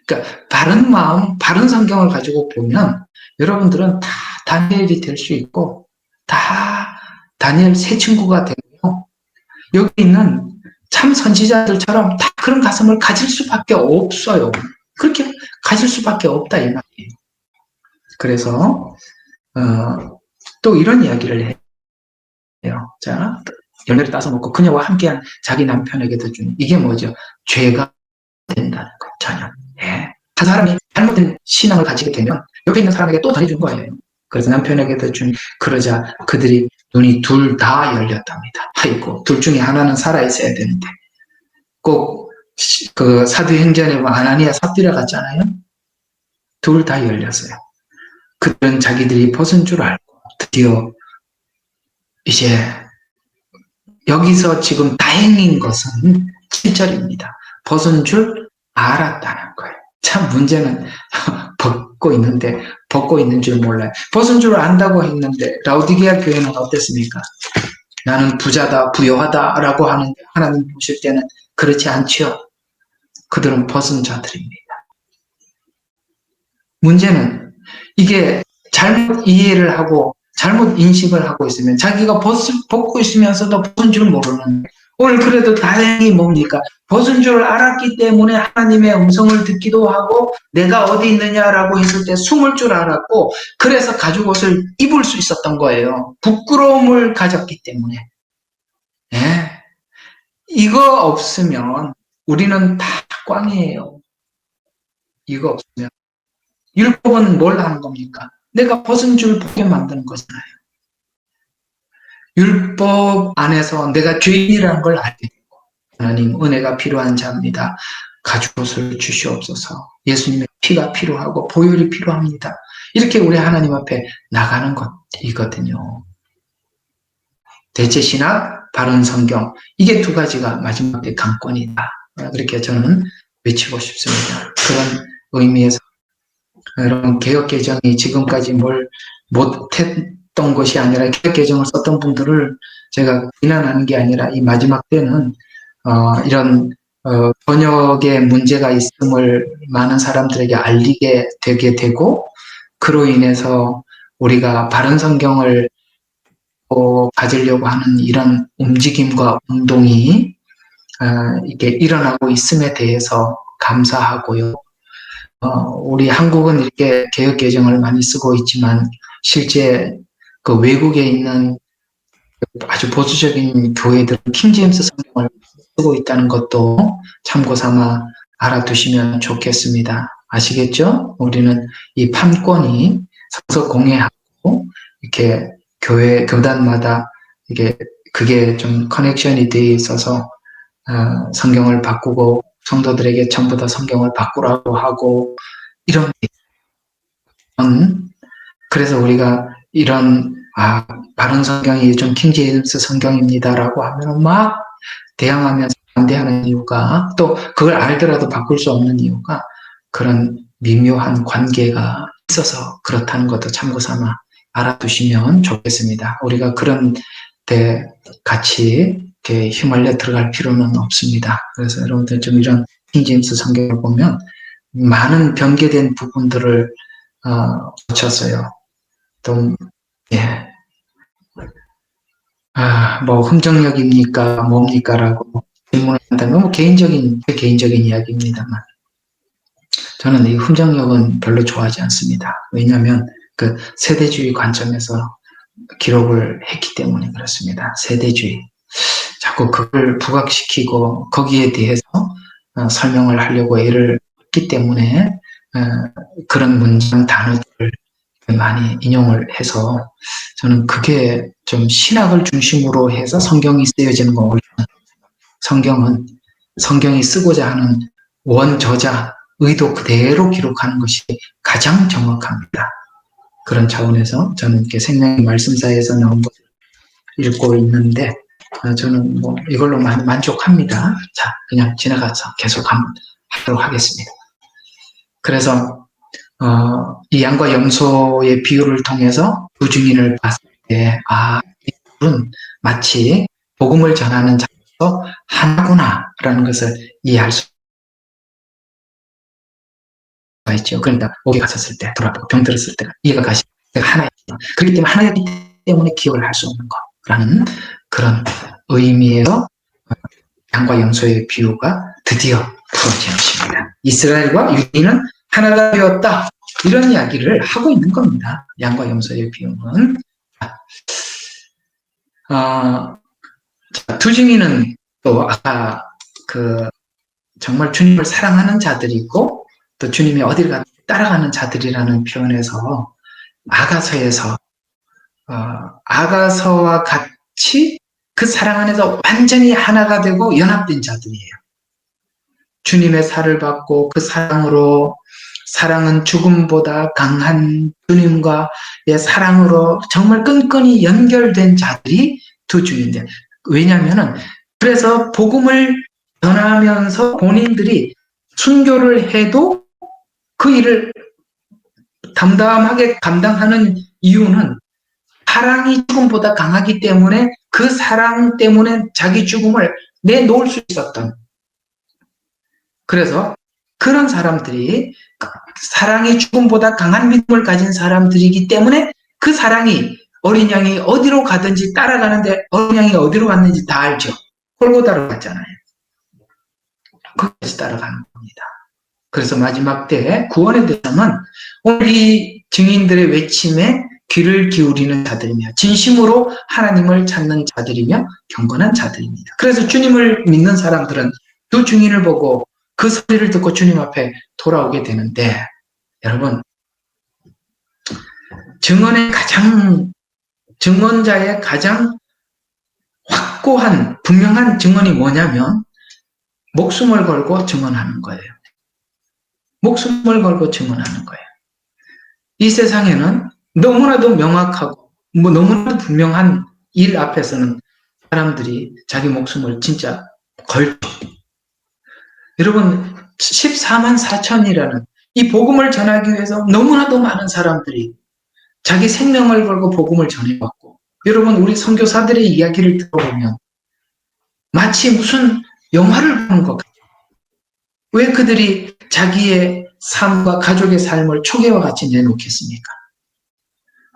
그러니까 바른 마음, 바른 성경을 가지고 보면 여러분들은 다 다니엘이 될 수 있고, 다 다니엘 새 친구가 되고, 여기 있는 참 선지자들처럼 다 그런 가슴을 가질 수밖에 없어요. 그렇게 가질 수밖에 없다 이 말이에요. 그래서 또 이런 이야기를 해요. 자, 열매를 따서 먹고 그녀와 함께한 자기 남편에게도 준, 이게 뭐죠? 죄가 된다는 거예요. 전혀. 예. 한 사람이 잘못된 신앙을 가지게 되면 옆에 있는 사람에게 또 전해준 거예요. 그래서 남편에게도 준, 그러자 그들이 눈이 둘 다 열렸답니다. 아이고, 둘 중에 하나는 살아있어야 되는데. 꼭 그 사도행전에 아나니아 삽디라 같잖아요. 둘 다 열렸어요. 그들은 자기들이 벗은 줄 알고 드디어 이제 여기서 지금 다행인 것은 7절입니다. 벗은 줄 알았다는 거예요. 참 문제는 벗고 있는 줄 몰라요. 벗은 줄 안다고 했는데 라우디게아 교회는 어땠습니까? 나는 부자다, 부요하다 라고 하는데 하나님 보실 때는 그렇지 않지요. 그들은 벗은 자들입니다. 문제는 이게 잘못 이해를 하고 잘못 인식을 하고 있으면, 자기가 벗고 있으면서도 벗은 줄 모르는, 오늘 그래도 다행히 뭡니까? 벗은 줄 알았기 때문에 하나님의 음성을 듣기도 하고, 내가 어디 있느냐라고 했을 때 숨을 줄 알았고, 그래서 가죽 옷을 입을 수 있었던 거예요. 부끄러움을 가졌기 때문에. 예. 이거 없으면 우리는 다 꽝이에요. 이거 없으면. 율법은 뭘 하는 겁니까? 내가 벗은 줄 보게 만드는 거잖아요. 율법 안에서 내가 죄인이라는 걸 알게 되고, 하나님 은혜가 필요한 자입니다. 가죽옷을 주시옵소서. 예수님의 피가 필요하고 보혈이 필요합니다. 이렇게 우리 하나님 앞에 나가는 것이거든요. 대체 신학, 바른 성경, 이게 두 가지가 마지막에 강권이다. 그렇게 저는 외치고 싶습니다. 그런 의미에서 여러분, 개혁개정이 지금까지 뭘 못했던 것이 아니라 개혁개정을 썼던 분들을 제가 비난하는 게 아니라 이 마지막 때는 이런 번역에 문제가 있음을 많은 사람들에게 알리게 되게 되고, 그로 인해서 우리가 바른 성경을 가지려고 하는 이런 움직임과 운동이 이게 일어나고 있음에 대해서 감사하고요. 우리 한국은 이렇게 개혁 개정을 많이 쓰고 있지만 실제 그 외국에 있는 아주 보수적인 교회들은 킹제임스 성경을 쓰고 있다는 것도 참고 삼아 알아두시면 좋겠습니다. 아시겠죠? 우리는 이 판권이 성서 공회하고 이렇게 교단마다 이게 그게 좀 커넥션이 되어 있어서 성경을 바꾸고 성도들에게 전부 다 성경을 바꾸라고 하고 이런, 그래서 우리가 이런 바른 성경이 좀 킹제임스 성경입니다라고 하면 막 대항하면서 반대하는 이유가, 또 그걸 알더라도 바꿀 수 없는 이유가 그런 미묘한 관계가 있어서 그렇다는 것도 참고 삼아 알아두시면 좋겠습니다. 우리가 그런 데 같이 이렇게 휘말려 들어갈 필요는 없습니다. 그래서 여러분들 좀 이런 킹제임스 성경을 보면 많은 변개된 부분들을 고쳤어요. 또 예, 뭐 흠정력입니까 뭡니까라고 질문을 한다면 제 개인적인 이야기입니다만, 저는 이 흠정력은 별로 좋아하지 않습니다. 왜냐하면 그 세대주의 관점에서 기록을 했기 때문에 그렇습니다. 세대주의. 자꾸 그걸 부각시키고 거기에 대해서 설명을 하려고 애를 했기 때문에 그런 문장 단어들을 많이 인용을 해서 저는 그게 좀 신학을 중심으로 해서 성경이 쓰여지는 거고, 성경이 쓰고자 하는 원저자 의도 그대로 기록하는 것이 가장 정확합니다. 그런 차원에서 저는 이렇게 생명의 말씀사에서 나온 것을 읽고 있는데 저는 뭐 이걸로 만족합니다. 자, 그냥 지나가서 계속 하도록 하겠습니다. 그래서 이 양과 염소의 비유를 통해서 두 증인을 봤을 때 이들은 마치 복음을 전하는 자로서 하나구나라는 것을 이해할 수가 있죠. 그러니까 목에 갔었을 때, 돌아보고 병 들었을 때 이해가 가시고 하나였죠. 그렇기 때문에 하나였기 때문에 기억을 할 수 없는 거라는 그런 의미에서 양과 염소의 비유가 드디어 풀어진 것입니다. 이스라엘과 유대인은 하나가 되었다. 이런 이야기를 하고 있는 겁니다. 양과 염소의 비유는. 두 증인은 또 아까 정말 주님을 사랑하는 자들이고 또 주님이 어디를 가든 따라가는 자들이라는 표현에서 아가서에서 아가서와 같이 그 사랑 안에서 완전히 하나가 되고 연합된 자들이에요. 주님의 살을 받고 그 사랑으로, 사랑은 죽음보다 강한 주님과의 사랑으로 정말 끈끈이 연결된 자들이 두 증인들. 왜냐하면 그래서 복음을 전하면서 본인들이 순교를 해도 그 일을 담담하게 감당하는 이유는 사랑이 죽음보다 강하기 때문에 그 사랑 때문에 자기 죽음을 내놓을 수 있었던, 그래서 그런 사람들이 사랑이 죽음보다 강한 믿음을 가진 사람들이기 때문에 그 사랑이 어린 양이 어디로 가든지 따라가는데 어린 양이 어디로 갔는지 다 알죠. 골고다로 갔잖아요. 거기까지 따라가는 겁니다. 그래서 마지막 때 구원의 대상은 오늘 이 증인들의 외침에 귀를 기울이는 자들이며 진심으로 하나님을 찾는 자들이며 경건한 자들입니다. 그래서 주님을 믿는 사람들은 두 증인을 보고 그 소리를 듣고 주님 앞에 돌아오게 되는데, 여러분, 증언자의 가장 확고한 분명한 증언이 뭐냐면 목숨을 걸고 증언하는 거예요. 목숨을 걸고 증언하는 거예요. 이 세상에는 너무나도 명확하고 너무나도 분명한 일 앞에서는 사람들이 자기 목숨을 진짜 걸죠. 여러분, 14만 4천이라는 이 복음을 전하기 위해서 너무나도 많은 사람들이 자기 생명을 걸고 복음을 전해왔고, 여러분 우리 선교사들의 이야기를 들어보면 마치 무슨 영화를 보는 것 같아요. 왜 그들이 자기의 삶과 가족의 삶을 초계와 같이 내놓겠습니까?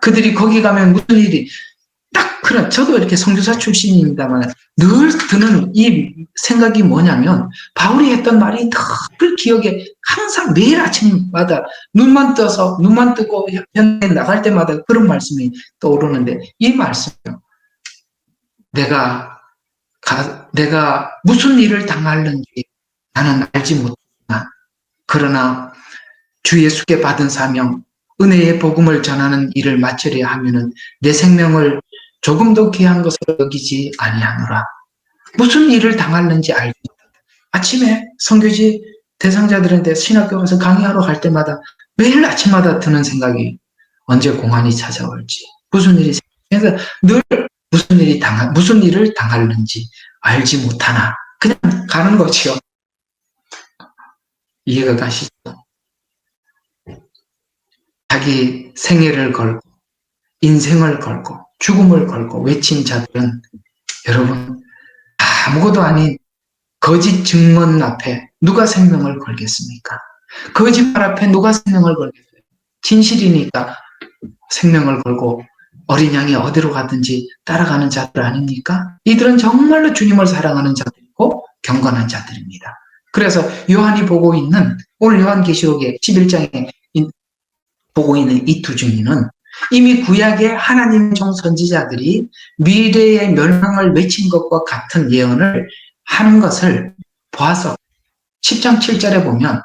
그들이 거기 가면 무슨 일이 딱 그런, 저도 이렇게 선교사 출신입니다만 늘 드는 이 생각이 뭐냐면, 바울이 했던 말이 늘 기억에 항상 매일 아침마다 눈만 뜨고 현장에 나갈 때마다 그런 말씀이 떠오르는데, 이 말씀이요. 내가 무슨 일을 당하는지 나는 알지 못하나, 그러나 주 예수께 받은 사명, 은혜의 복음을 전하는 일을 마치려 하면은 내 생명을 조금도 귀한 것으로 여기지 아니하노라. 무슨 일을 당하는지 알지 못한다. 아침에 선교지 대상자들한테 신학교 가서 강의하러 갈 때마다 매일 아침마다 드는 생각이, 언제 공안이 찾아올지, 무슨 일이 생겨서 늘 무슨 일을 당하는지 알지 못하나, 그냥 가는 거지요. 이해가 가시죠? 자기 생애를 걸고 인생을 걸고 죽음을 걸고 외친 자들은, 여러분, 아무것도 아닌 거짓 증언 앞에 누가 생명을 걸겠습니까? 거짓말 앞에 누가 생명을 걸겠어요? 진실이니까 생명을 걸고 어린 양이 어디로 가든지 따라가는 자들 아닙니까? 이들은 정말로 주님을 사랑하는 자들이고 경건한 자들입니다. 그래서 요한이 보고 있는, 오늘 요한계시록의 11장에 보고 있는 이 두 증인은 이미 구약의 하나님의 종 선지자들이 미래의 멸망을 외친 것과 같은 예언을 하는 것을 보아서 10장 7절에 보면,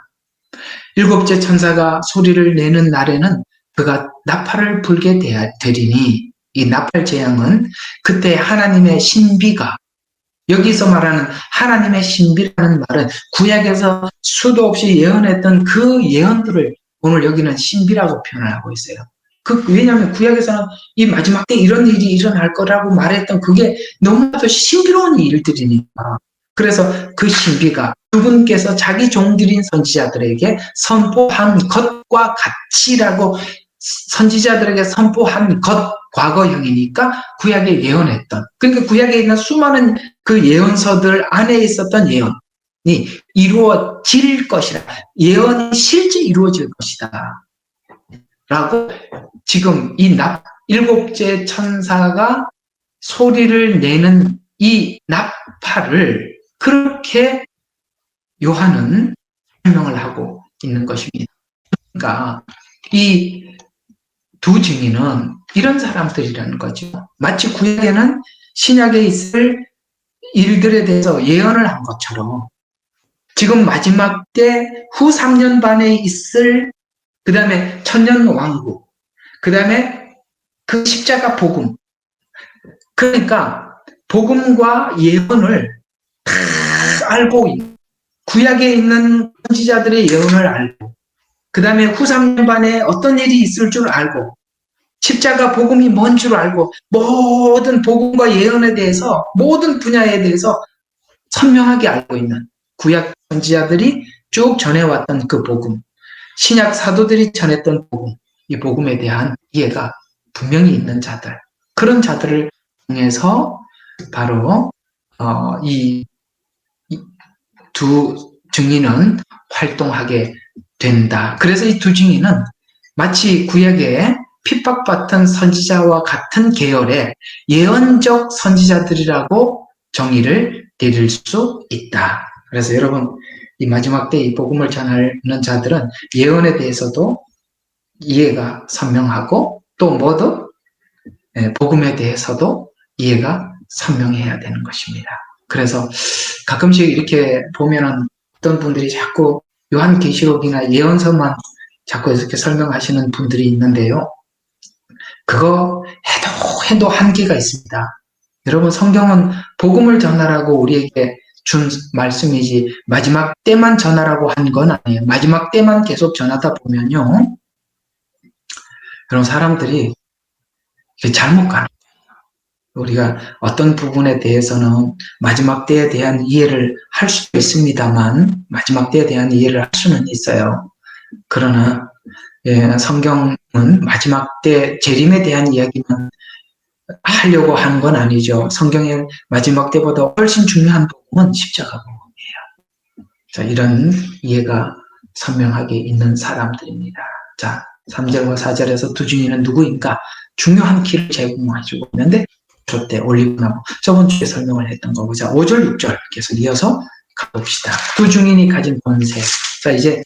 일곱째 천사가 소리를 내는 날에는 그가 나팔을 불게 되리니, 이 나팔 재앙은 그때 하나님의 신비가, 여기서 말하는 하나님의 신비라는 말은 구약에서 수도 없이 예언했던 그 예언들을 오늘 여기는 신비라고 표현을 하고 있어요. 왜냐하면 구약에서는 이 마지막 때 이런 일이 일어날 거라고 말했던 그게 너무나도 신비로운 일들이니까, 그래서 그 신비가 그분께서 자기 종들인 선지자들에게 선포한 것과 같이라고, 선지자들에게 선포한 것, 과거형이니까 구약에 예언했던, 그러니까 구약에 있는 수많은 그 예언서들 안에 있었던 예언이 이루어질 것이다. 예언이 실제 이루어질 것이다. 라고 지금 이 일곱째 천사가 소리를 내는 이 나팔을 그렇게 요한은 설명을 하고 있는 것입니다. 그러니까 이 두 증인은 이런 사람들이라는 거죠. 마치 구약에는 신약에 있을 일들에 대해서 예언을 한 것처럼 지금 마지막 때 후 3년 반에 있을, 그 다음에 천년 왕국, 그 다음에 그 십자가 복음, 그러니까 복음과 예언을 다 알고 있는, 구약에 있는 선지자들의 예언을 알고, 그 다음에 후 3년 반에 어떤 일이 있을 줄 알고, 십자가 복음이 뭔 줄 알고, 모든 복음과 예언에 대해서, 모든 분야에 대해서 선명하게 알고 있는 구약 선지자들이 쭉 전해왔던 그 복음, 신약 사도들이 전했던 복음, 이 복음에 대한 이해가 분명히 있는 자들, 그런 자들을 통해서 바로 이 두 증인은 활동하게 된다. 그래서 이 두 증인은 마치 구약의 핍박받던 선지자와 같은 계열의 예언적 선지자들이라고 정의를 내릴 수 있다. 그래서 여러분, 이 마지막 때 이 복음을 전하는 자들은 예언에 대해서도 이해가 선명하고, 또 뭐도 복음에 대해서도 이해가 선명해야 되는 것입니다. 그래서 가끔씩 이렇게 보면은 어떤 분들이 자꾸 요한계시록이나 예언서만 자꾸 이렇게 설명하시는 분들이 있는데요. 그거 해도 한계가 있습니다. 여러분, 성경은 복음을 전하라고 우리에게 준 말씀이지 마지막 때만 전하라고 한 건 아니에요. 마지막 때만 계속 전하다 보면요, 그런 사람들이 잘못 가는 거예요. 우리가 어떤 부분에 대해서는 마지막 때에 대한 이해를 할 수도 있습니다만, 마지막 때에 대한 이해를 할 수는 있어요. 그러나 성경은 마지막 때 재림에 대한 이야기만 하려고 하는 건 아니죠. 성경의 마지막 때보다 훨씬 중요한 부분은 십자가 부분이에요. 자, 이런 이해가 선명하게 있는 사람들입니다. 자, 3절과 4절에서 두 증인은 누구인가? 중요한 키를 제공해주고 있는데, 때 올리브나무. 저번 주에 설명을 했던 거고. 자, 5절, 6절 계속 이어서 가봅시다. 두 증인이 가진 권세. 자, 이제,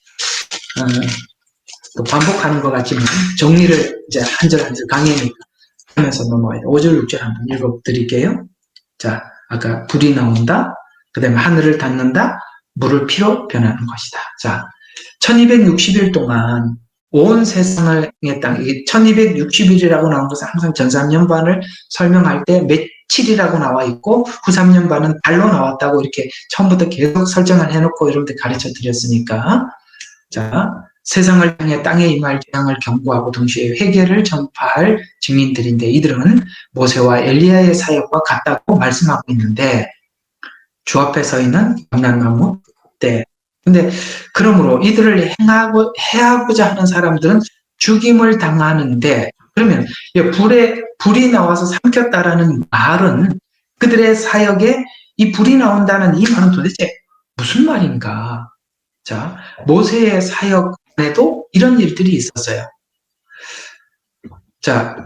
또 반복하는 것 같지만, 정리를 이제 한 절 한 절 강의니까 하면서 넘어가야 돼. 5절, 6절 한번 읽어드릴게요. 자, 아까 불이 나온다. 그 다음에 하늘을 닫는다. 물을 피로 변하는 것이다. 자, 1260일 동안 온 세상의 땅, 1260일이라고 나온 것은 항상 전 3년반을 설명할 때 며칠이라고 나와 있고 후 3년반은 달로 나왔다고 이렇게 처음부터 계속 설정을 해놓고 여러분들 가르쳐 드렸으니까, 자, 세상을 향해 땅에 임할 재앙을 경고하고 동시에 회개를 전파할 증인들인데, 이들은 모세와 엘리야의 사역과 같다고 말씀하고 있는데, 주 앞에 서 있는 감람나무 때. 근데 그러므로 이들을 해하고자 하는 사람들은 죽임을 당하는데, 그러면 불이 나와서 삼켰다라는 말은, 그들의 사역에 이 불이 나온다는 이 말은 도대체 무슨 말인가? 자, 모세의 사역에도 이런 일들이 있었어요. 자,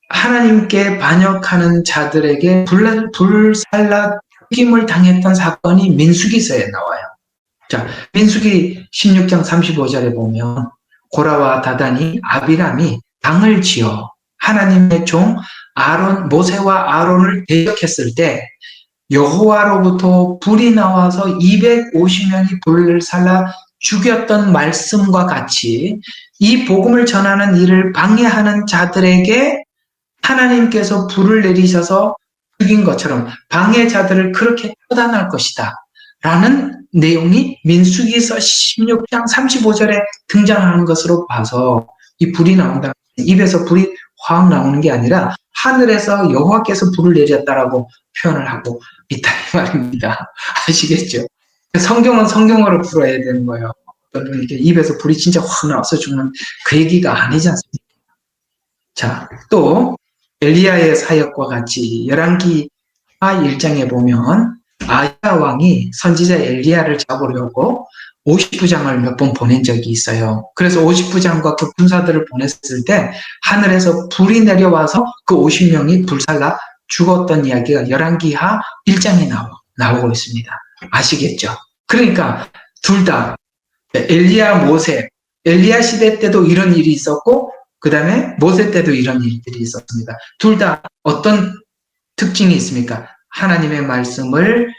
하나님께 반역하는 자들에게 불살라 죽임을 당했던 사건이 민수기서에 나와요. 자, 민수기 16장 35절에 보면 고라와 다단이 아비람이 당을 지어 하나님의 종 모세와 아론을 대적했을 때 여호와로부터 불이 나와서 250명이 불을 살라 죽였던 말씀과 같이 이 복음을 전하는 일을 방해하는 자들에게 하나님께서 불을 내리셔서 죽인 것처럼 방해자들을 그렇게 처단할 것이다 라는 내용이 민수기서 16장 35절에 등장하는 것으로 봐서, 이 불이 나온다, 입에서 불이 확 나오는 게 아니라 하늘에서 여호와께서 불을 내렸다라고 표현을 하고 있다 이 말입니다. 아시겠죠? 성경은 성경어로 풀어야 되는 거예요. 이렇게 입에서 불이 진짜 확 나와서 죽는 그 얘기가 아니지 않습니까? 자, 또 엘리야의 사역과 같이 열왕기 1장에 보면 아야 왕이 선지자 엘리야를 잡으려고 50부장을 몇 번 보낸 적이 있어요. 그래서 50부장과 그 군사들을 보냈을 때 하늘에서 불이 내려와서 그 50명이 불살라 죽었던 이야기가 열왕기하 1장에 나오고 있습니다. 아시겠죠? 그러니까 둘 다 엘리야, 모세, 엘리야 시대 때도 이런 일이 있었고 그 다음에 모세 때도 이런 일들이 있었습니다. 둘 다 어떤 특징이 있습니까? 하나님의 말씀을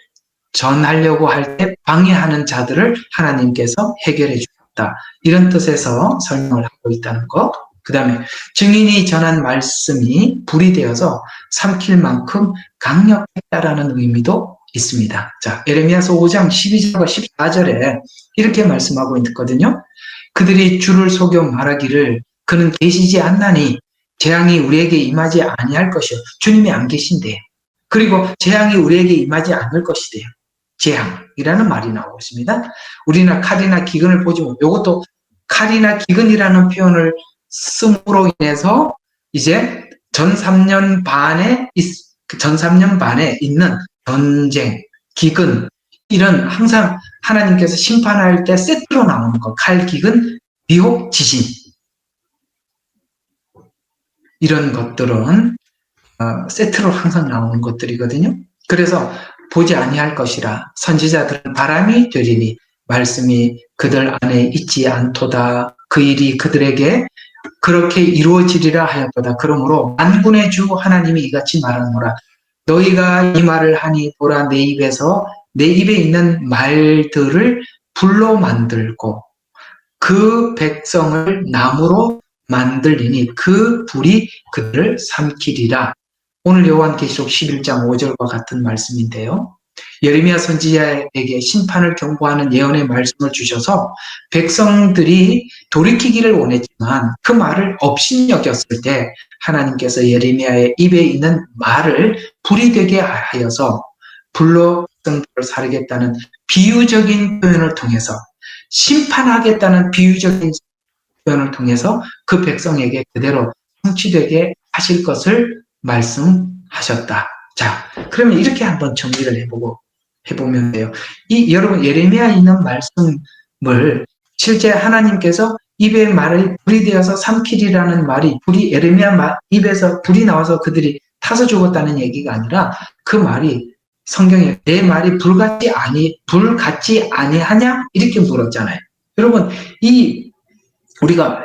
전하려고 할 때 방해하는 자들을 하나님께서 해결해 주셨다. 이런 뜻에서 설명을 하고 있다는 것. 그 다음에 증인이 전한 말씀이 불이 되어서 삼킬 만큼 강력했다라는 의미도 있습니다. 자, 에레미야서 5장 12절과 14절에 이렇게 말씀하고 있거든요. 그들이 주를 속여 말하기를 그는 계시지 않나니 재앙이 우리에게 임하지 아니할 것이요. 주님이 안 계신데. 그리고 재앙이 우리에게 임하지 않을 것이대요. 재앙이라는 말이 나오고 있습니다. 우리나 칼이나 기근을 보지만 이것도 칼이나 기근이라는 표현을 씀으로 인해서 이제 전 3년 반에 있는 전쟁, 기근, 이런 항상 하나님께서 심판할 때 세트로 나오는 거, 칼, 기근, 미혹, 지진. 이런 것들은 세트로 항상 나오는 것들이거든요. 그래서 보지 아니할 것이라 선지자들은 바람이 되리니 말씀이 그들 안에 있지 않도다. 그 일이 그들에게 그렇게 이루어지리라 하였도다. 그러므로 만군의 주 하나님이 이같이 말하노라. 너희가 이 말을 하니 보라 내 입에 있는 말들을 불로 만들고 그 백성을 나무로 만들리니 그 불이 그들을 삼키리라. 오늘 요한계시록 11장 5절과 같은 말씀인데요. 예레미야 선지자에게 심판을 경고하는 예언의 말씀을 주셔서 백성들이 돌이키기를 원했지만 그 말을 업신여겼을 때 하나님께서 예레미야의 입에 있는 말을 불이 되게 하여서 불로 백성들을 사르겠다는 비유적인 표현을 통해서, 심판하겠다는 비유적인 표현을 통해서 그 백성에게 그대로 성취되게 하실 것을 말씀하셨다. 자, 그러면 이렇게 한번 정리를 해보면 돼요. 여러분, 예레미야에 있는 말씀을 실제 하나님께서 입의 말을 불이 되어서 삼키리라는 말이 예레미야 입에서 불이 나와서 그들이 타서 죽었다는 얘기가 아니라, 그 말이 성경에 내 말이 불같지 아니하냐? 이렇게 물었잖아요. 여러분, 우리가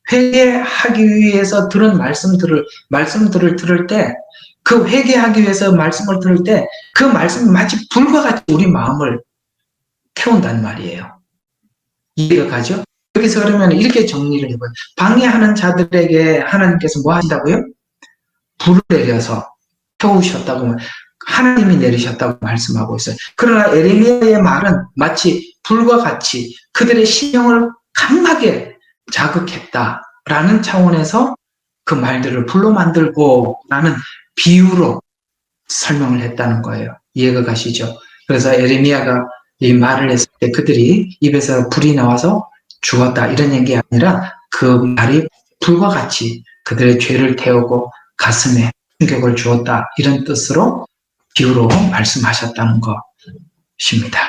회개하기 위해서 들은 말씀들을 들을 때, 그 회개하기 위해서 말씀을 들을 때, 그 말씀이 마치 불과 같이 우리 마음을 태운단 말이에요. 이해가 가죠? 여기서 그러면 이렇게 정리를 해봐요. 방해하는 자들에게 하나님께서 뭐 하신다고요? 불을 내려서 태우셨다고, 하나님이 내리셨다고 말씀하고 있어요. 그러나 예레미야의 말은 마치 불과 같이 그들의 심령을 강하게 자극했다라는 차원에서 그 말들을 불로 만들고 라는 비유로 설명을 했다는 거예요. 이해가 가시죠? 그래서 예레미야가 이 말을 했을 때 그들이 입에서 불이 나와서 죽었다 이런 얘기 아니라, 그 말이 불과 같이 그들의 죄를 태우고 가슴에 충격을 주었다 이런 뜻으로 비유로 말씀하셨다는 것입니다.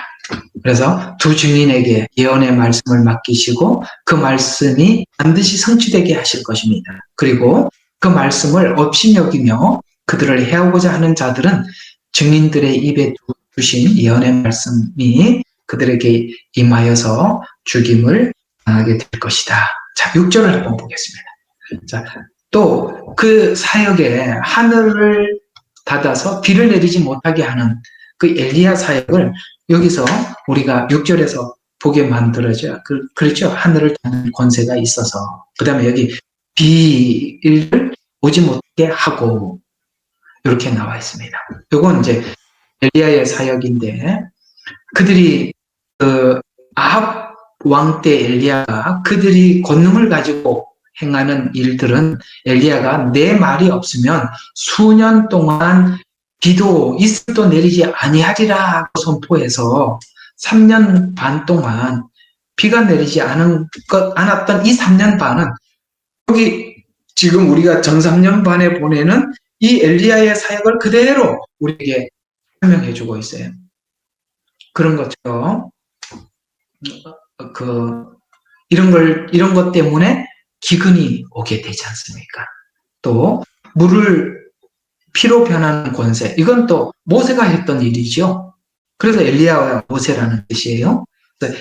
그래서 두 증인에게 예언의 말씀을 맡기시고 그 말씀이 반드시 성취되게 하실 것입니다. 그리고 그 말씀을 업신여기며 그들을 해오고자 하는 자들은 증인들의 입에 두신 예언의 말씀이 그들에게 임하여서 죽임을 당하게 될 것이다. 자, 6절을 한번 보겠습니다. 자, 또 그 사역에 하늘을 닫아서 비를 내리지 못하게 하는 그 엘리야 사역을 여기서 우리가 6절에서 보게 만들어져. 그렇죠. 하늘을 닫는 권세가 있어서. 그 다음에 여기 비를 오지 못하게 하고 이렇게 나와 있습니다. 이건 이제 엘리야의 사역인데, 그들이 아합 왕 때 엘리야가 그들이 권능을 가지고 행하는 일들은, 엘리야가 내 말이 없으면 수년 동안 비도 이슬도 내리지 아니하리라고 선포해서 3년 반 동안 비가 내리지 않았던 이 3년 반은, 여기 지금 우리가 전 3년 반에 보내는 이 엘리야의 사역을 그대로 우리에게 설명해 주고 있어요. 그런 것처럼 이런 것 때문에 기근이 오게 되지 않습니까? 또 물을 피로 변하는 권세, 이건 또 모세가 했던 일이죠. 그래서 엘리야와 모세라는 뜻이에요.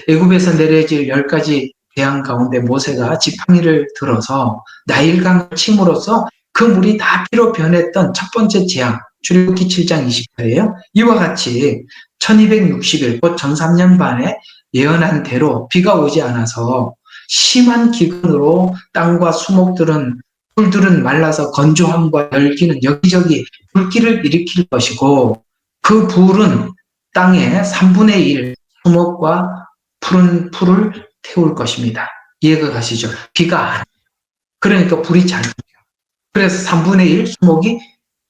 애굽에서 내려질 10가지 재앙 가운데 모세가 지팡이를 들어서 나일강을 침으로써 그 물이 다 피로 변했던 첫 번째 재앙, 출애굽기 7장 20절이에요. 이와 같이 1260일, 곧 전 3년 반에 예언한 대로 비가 오지 않아서 심한 기근으로 땅과 풀들은 말라서 건조함과 열기는 여기저기 불길을 일으킬 것이고, 그 불은 땅의 3분의 1 수목과 푸른 풀을 태울 것입니다. 이해가 가시죠? 비가 안, 그러니까 불이 잘, 그래서 3분의 1 수목이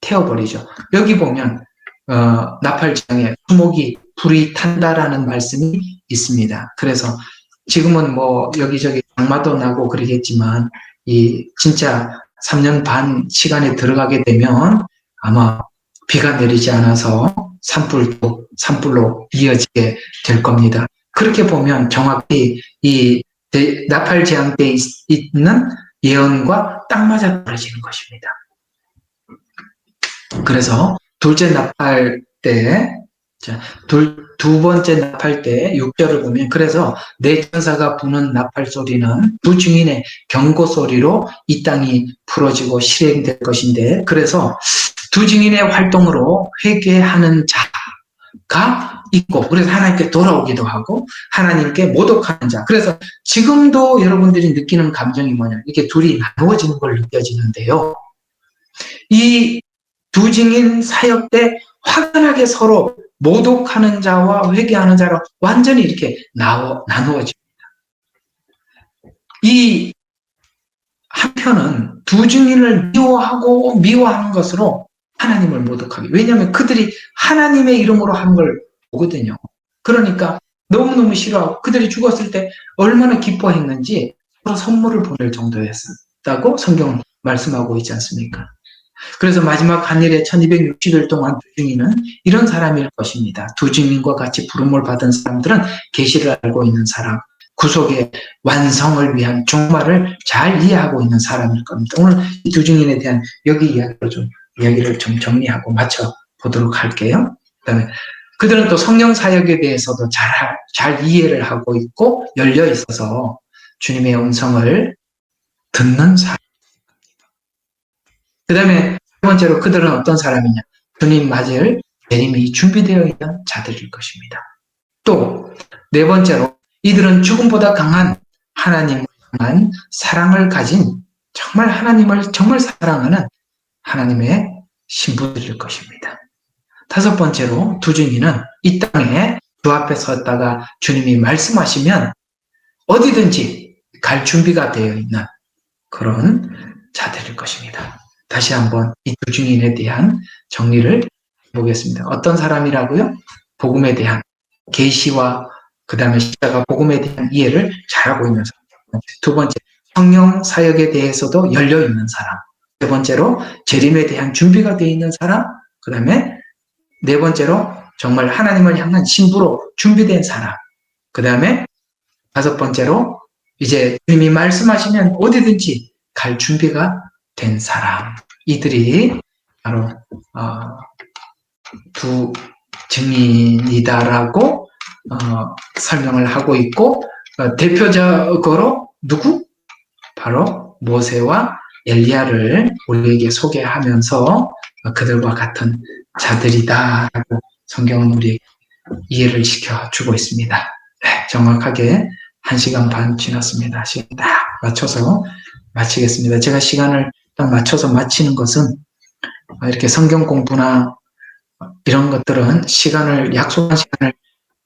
태워버리죠. 여기 보면 나팔지향에 불이 탄다라는 말씀이 있습니다. 그래서 지금은 뭐 여기저기 장마도 나고 그러겠지만, 이 진짜 3년 반 시간에 들어가게 되면 아마 비가 내리지 않아서 산불로 이어지게 될 겁니다. 그렇게 보면 정확히 이 나팔지향 때 있는 예언과 딱 맞아 떨어지는 것입니다. 그래서 둘째 나팔 때, 두 번째 나팔 때 6절을 보면, 그래서 내 천사가 부는 나팔 소리는 두 증인의 경고 소리로 이 땅이 풀어지고 실행될 것인데, 그래서 두 증인의 활동으로 회개하는 자가 있고, 그래서 하나님께 돌아오기도 하고 하나님께 모독하는 자. 그래서 지금도 여러분들이 느끼는 감정이 뭐냐, 이렇게 둘이 나누어지는 걸 느껴지는데요. 이 두 증인 사역 때 확연하게 서로 모독하는 자와 회개하는 자로 완전히 이렇게 나누어집니다. 이 한편은 두 증인을 미워하는 것으로 하나님을 모독하기. 왜냐하면 그들이 하나님의 이름으로 한 걸 보거든요. 그러니까 너무너무 싫어하고 그들이 죽었을 때 얼마나 기뻐했는지 서로 선물을 보낼 정도였다고 성경은 말씀하고 있지 않습니까? 그래서 마지막 한일의 1260일 동안 두 증인은 이런 사람일 것입니다. 두 증인과 같이 부름을 받은 사람들은 계시를 알고 있는 사람, 구속의 완성을 위한 종말을 잘 이해하고 있는 사람일 겁니다. 오늘 이 두 증인에 대한 이야기를 좀 정리하고 맞춰 보도록 할게요. 그다음에 그들은 또 성령 사역에 대해서도 잘 이해를 하고 있고 열려 있어서 주님의 음성을 듣는 사람. 그 다음에 세 번째로 그들은 어떤 사람이냐? 주님 맞을 재림이 준비되어 있는 자들일 것입니다. 또 네 번째로 이들은 죽음보다 강한 하나님을 향한 사랑을 가진 정말 하나님을 정말 사랑하는 하나님의 신부들일 것입니다. 다섯 번째로 두 증인은 이 땅에 주 앞에 섰다가 주님이 말씀하시면 어디든지 갈 준비가 되어 있는 그런 자들일 것입니다. 다시 한번 이 두 증인에 대한 정리를 해보겠습니다. 어떤 사람이라고요? 복음에 대한 계시와 그 다음에 십자가 복음에 대한 이해를 잘하고 있는 사람. 두 번째, 성령 사역에 대해서도 열려있는 사람. 세 번째로 재림에 대한 준비가 되어 있는 사람. 그 다음에 네 번째로 정말 하나님을 향한 신부로 준비된 사람. 그 다음에 다섯 번째로 이제 주님이 말씀하시면 어디든지 갈 준비가 된 사람. 이들이 바로 두 증인이다라고 설명을 하고 있고 대표적으로 누구? 바로 모세와 엘리야를 우리에게 소개하면서 그들과 같은 자들이다라고 성경은 우리에게 이해를 시켜주고 있습니다. 네, 정확하게 1시간 반 지났습니다. 시간 딱 맞춰서 마치겠습니다. 제가 시간을 딱 맞춰서 마치는 것은 이렇게 성경 공부나 이런 것들은 약속한 시간을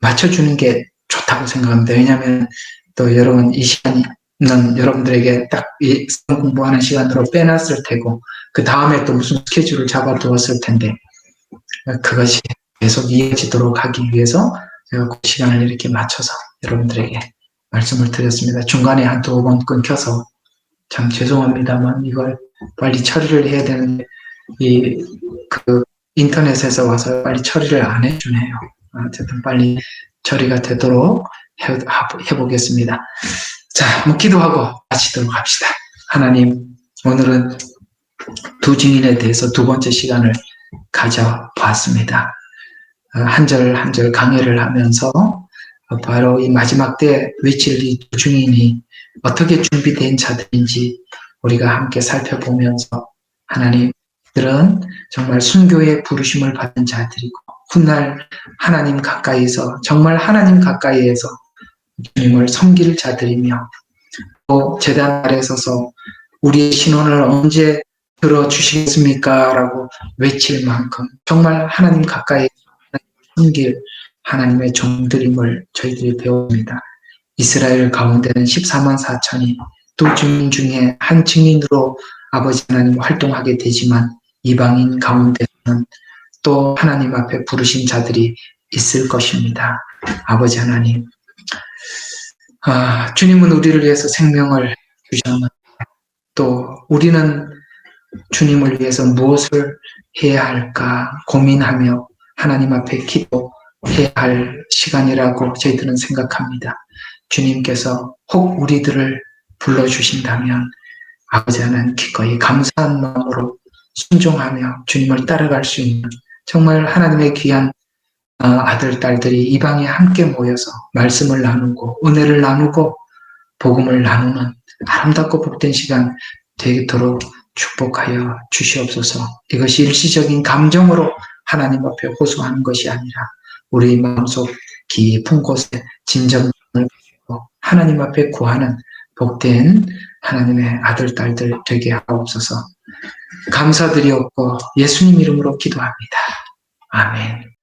맞춰주는 게 좋다고 생각합니다. 왜냐하면 또 여러분 이 시간은 여러분들에게 딱 이 성경 공부하는 시간으로 빼놨을 테고 그 다음에 또 무슨 스케줄을 잡아두었을 텐데 그것이 계속 이어지도록 하기 위해서 제가 그 시간을 이렇게 맞춰서 여러분들에게 말씀을 드렸습니다. 중간에 한두 번 끊겨서 참 죄송합니다만 이걸 빨리 처리를 해야 되는데 인터넷에서 와서 빨리 처리를 안 해주네요. 어쨌든 빨리 처리가 되도록 해보겠습니다. 자, 기도하고 마치도록 합시다. 하나님, 오늘은 두 증인에 대해서 두 번째 시간을 가져봤습니다. 한 절 한 절 강해를 하면서 바로 이 마지막 때 외칠 이 두 증인이 어떻게 준비된 자들인지 우리가 함께 살펴보면서 하나님, 들은 정말 순교의 부르심을 받은 자들이고 훗날 하나님 가까이서 정말 하나님 가까이에서 주님을 섬길 자들이며 또 제단 아래 서서 우리의 신원을 언제 들어주시겠습니까? 라고 외칠 만큼 정말 하나님 가까이 섬길 하나님의 종들임을 저희들이 배웁니다. 이스라엘 가운데는 14만 4천이 두 증인 중에 한 증인으로 아버지 하나님 활동하게 되지만 이방인 가운데는 또 하나님 앞에 부르신 자들이 있을 것입니다. 아버지 하나님, 주님은 우리를 위해서 생명을 주셨는데 또 우리는 주님을 위해서 무엇을 해야 할까 고민하며 하나님 앞에 기도해야 할 시간이라고 저희들은 생각합니다. 주님께서 혹 우리들을 불러주신다면 아버지 하나님 기꺼이 감사한 마음으로 순종하며 주님을 따라갈 수 있는 정말 하나님의 귀한 아들, 딸들이 이 방에 함께 모여서 말씀을 나누고 은혜를 나누고 복음을 나누는 아름답고 복된 시간 되도록 축복하여 주시옵소서. 이것이 일시적인 감정으로 하나님 앞에 호소하는 것이 아니라 우리 마음속 깊은 곳에 진정을 가지고 하나님 앞에 구하는 복된 하나님의 아들, 딸들 되게 하옵소서. 감사드리옵고 예수님 이름으로 기도합니다. 아멘.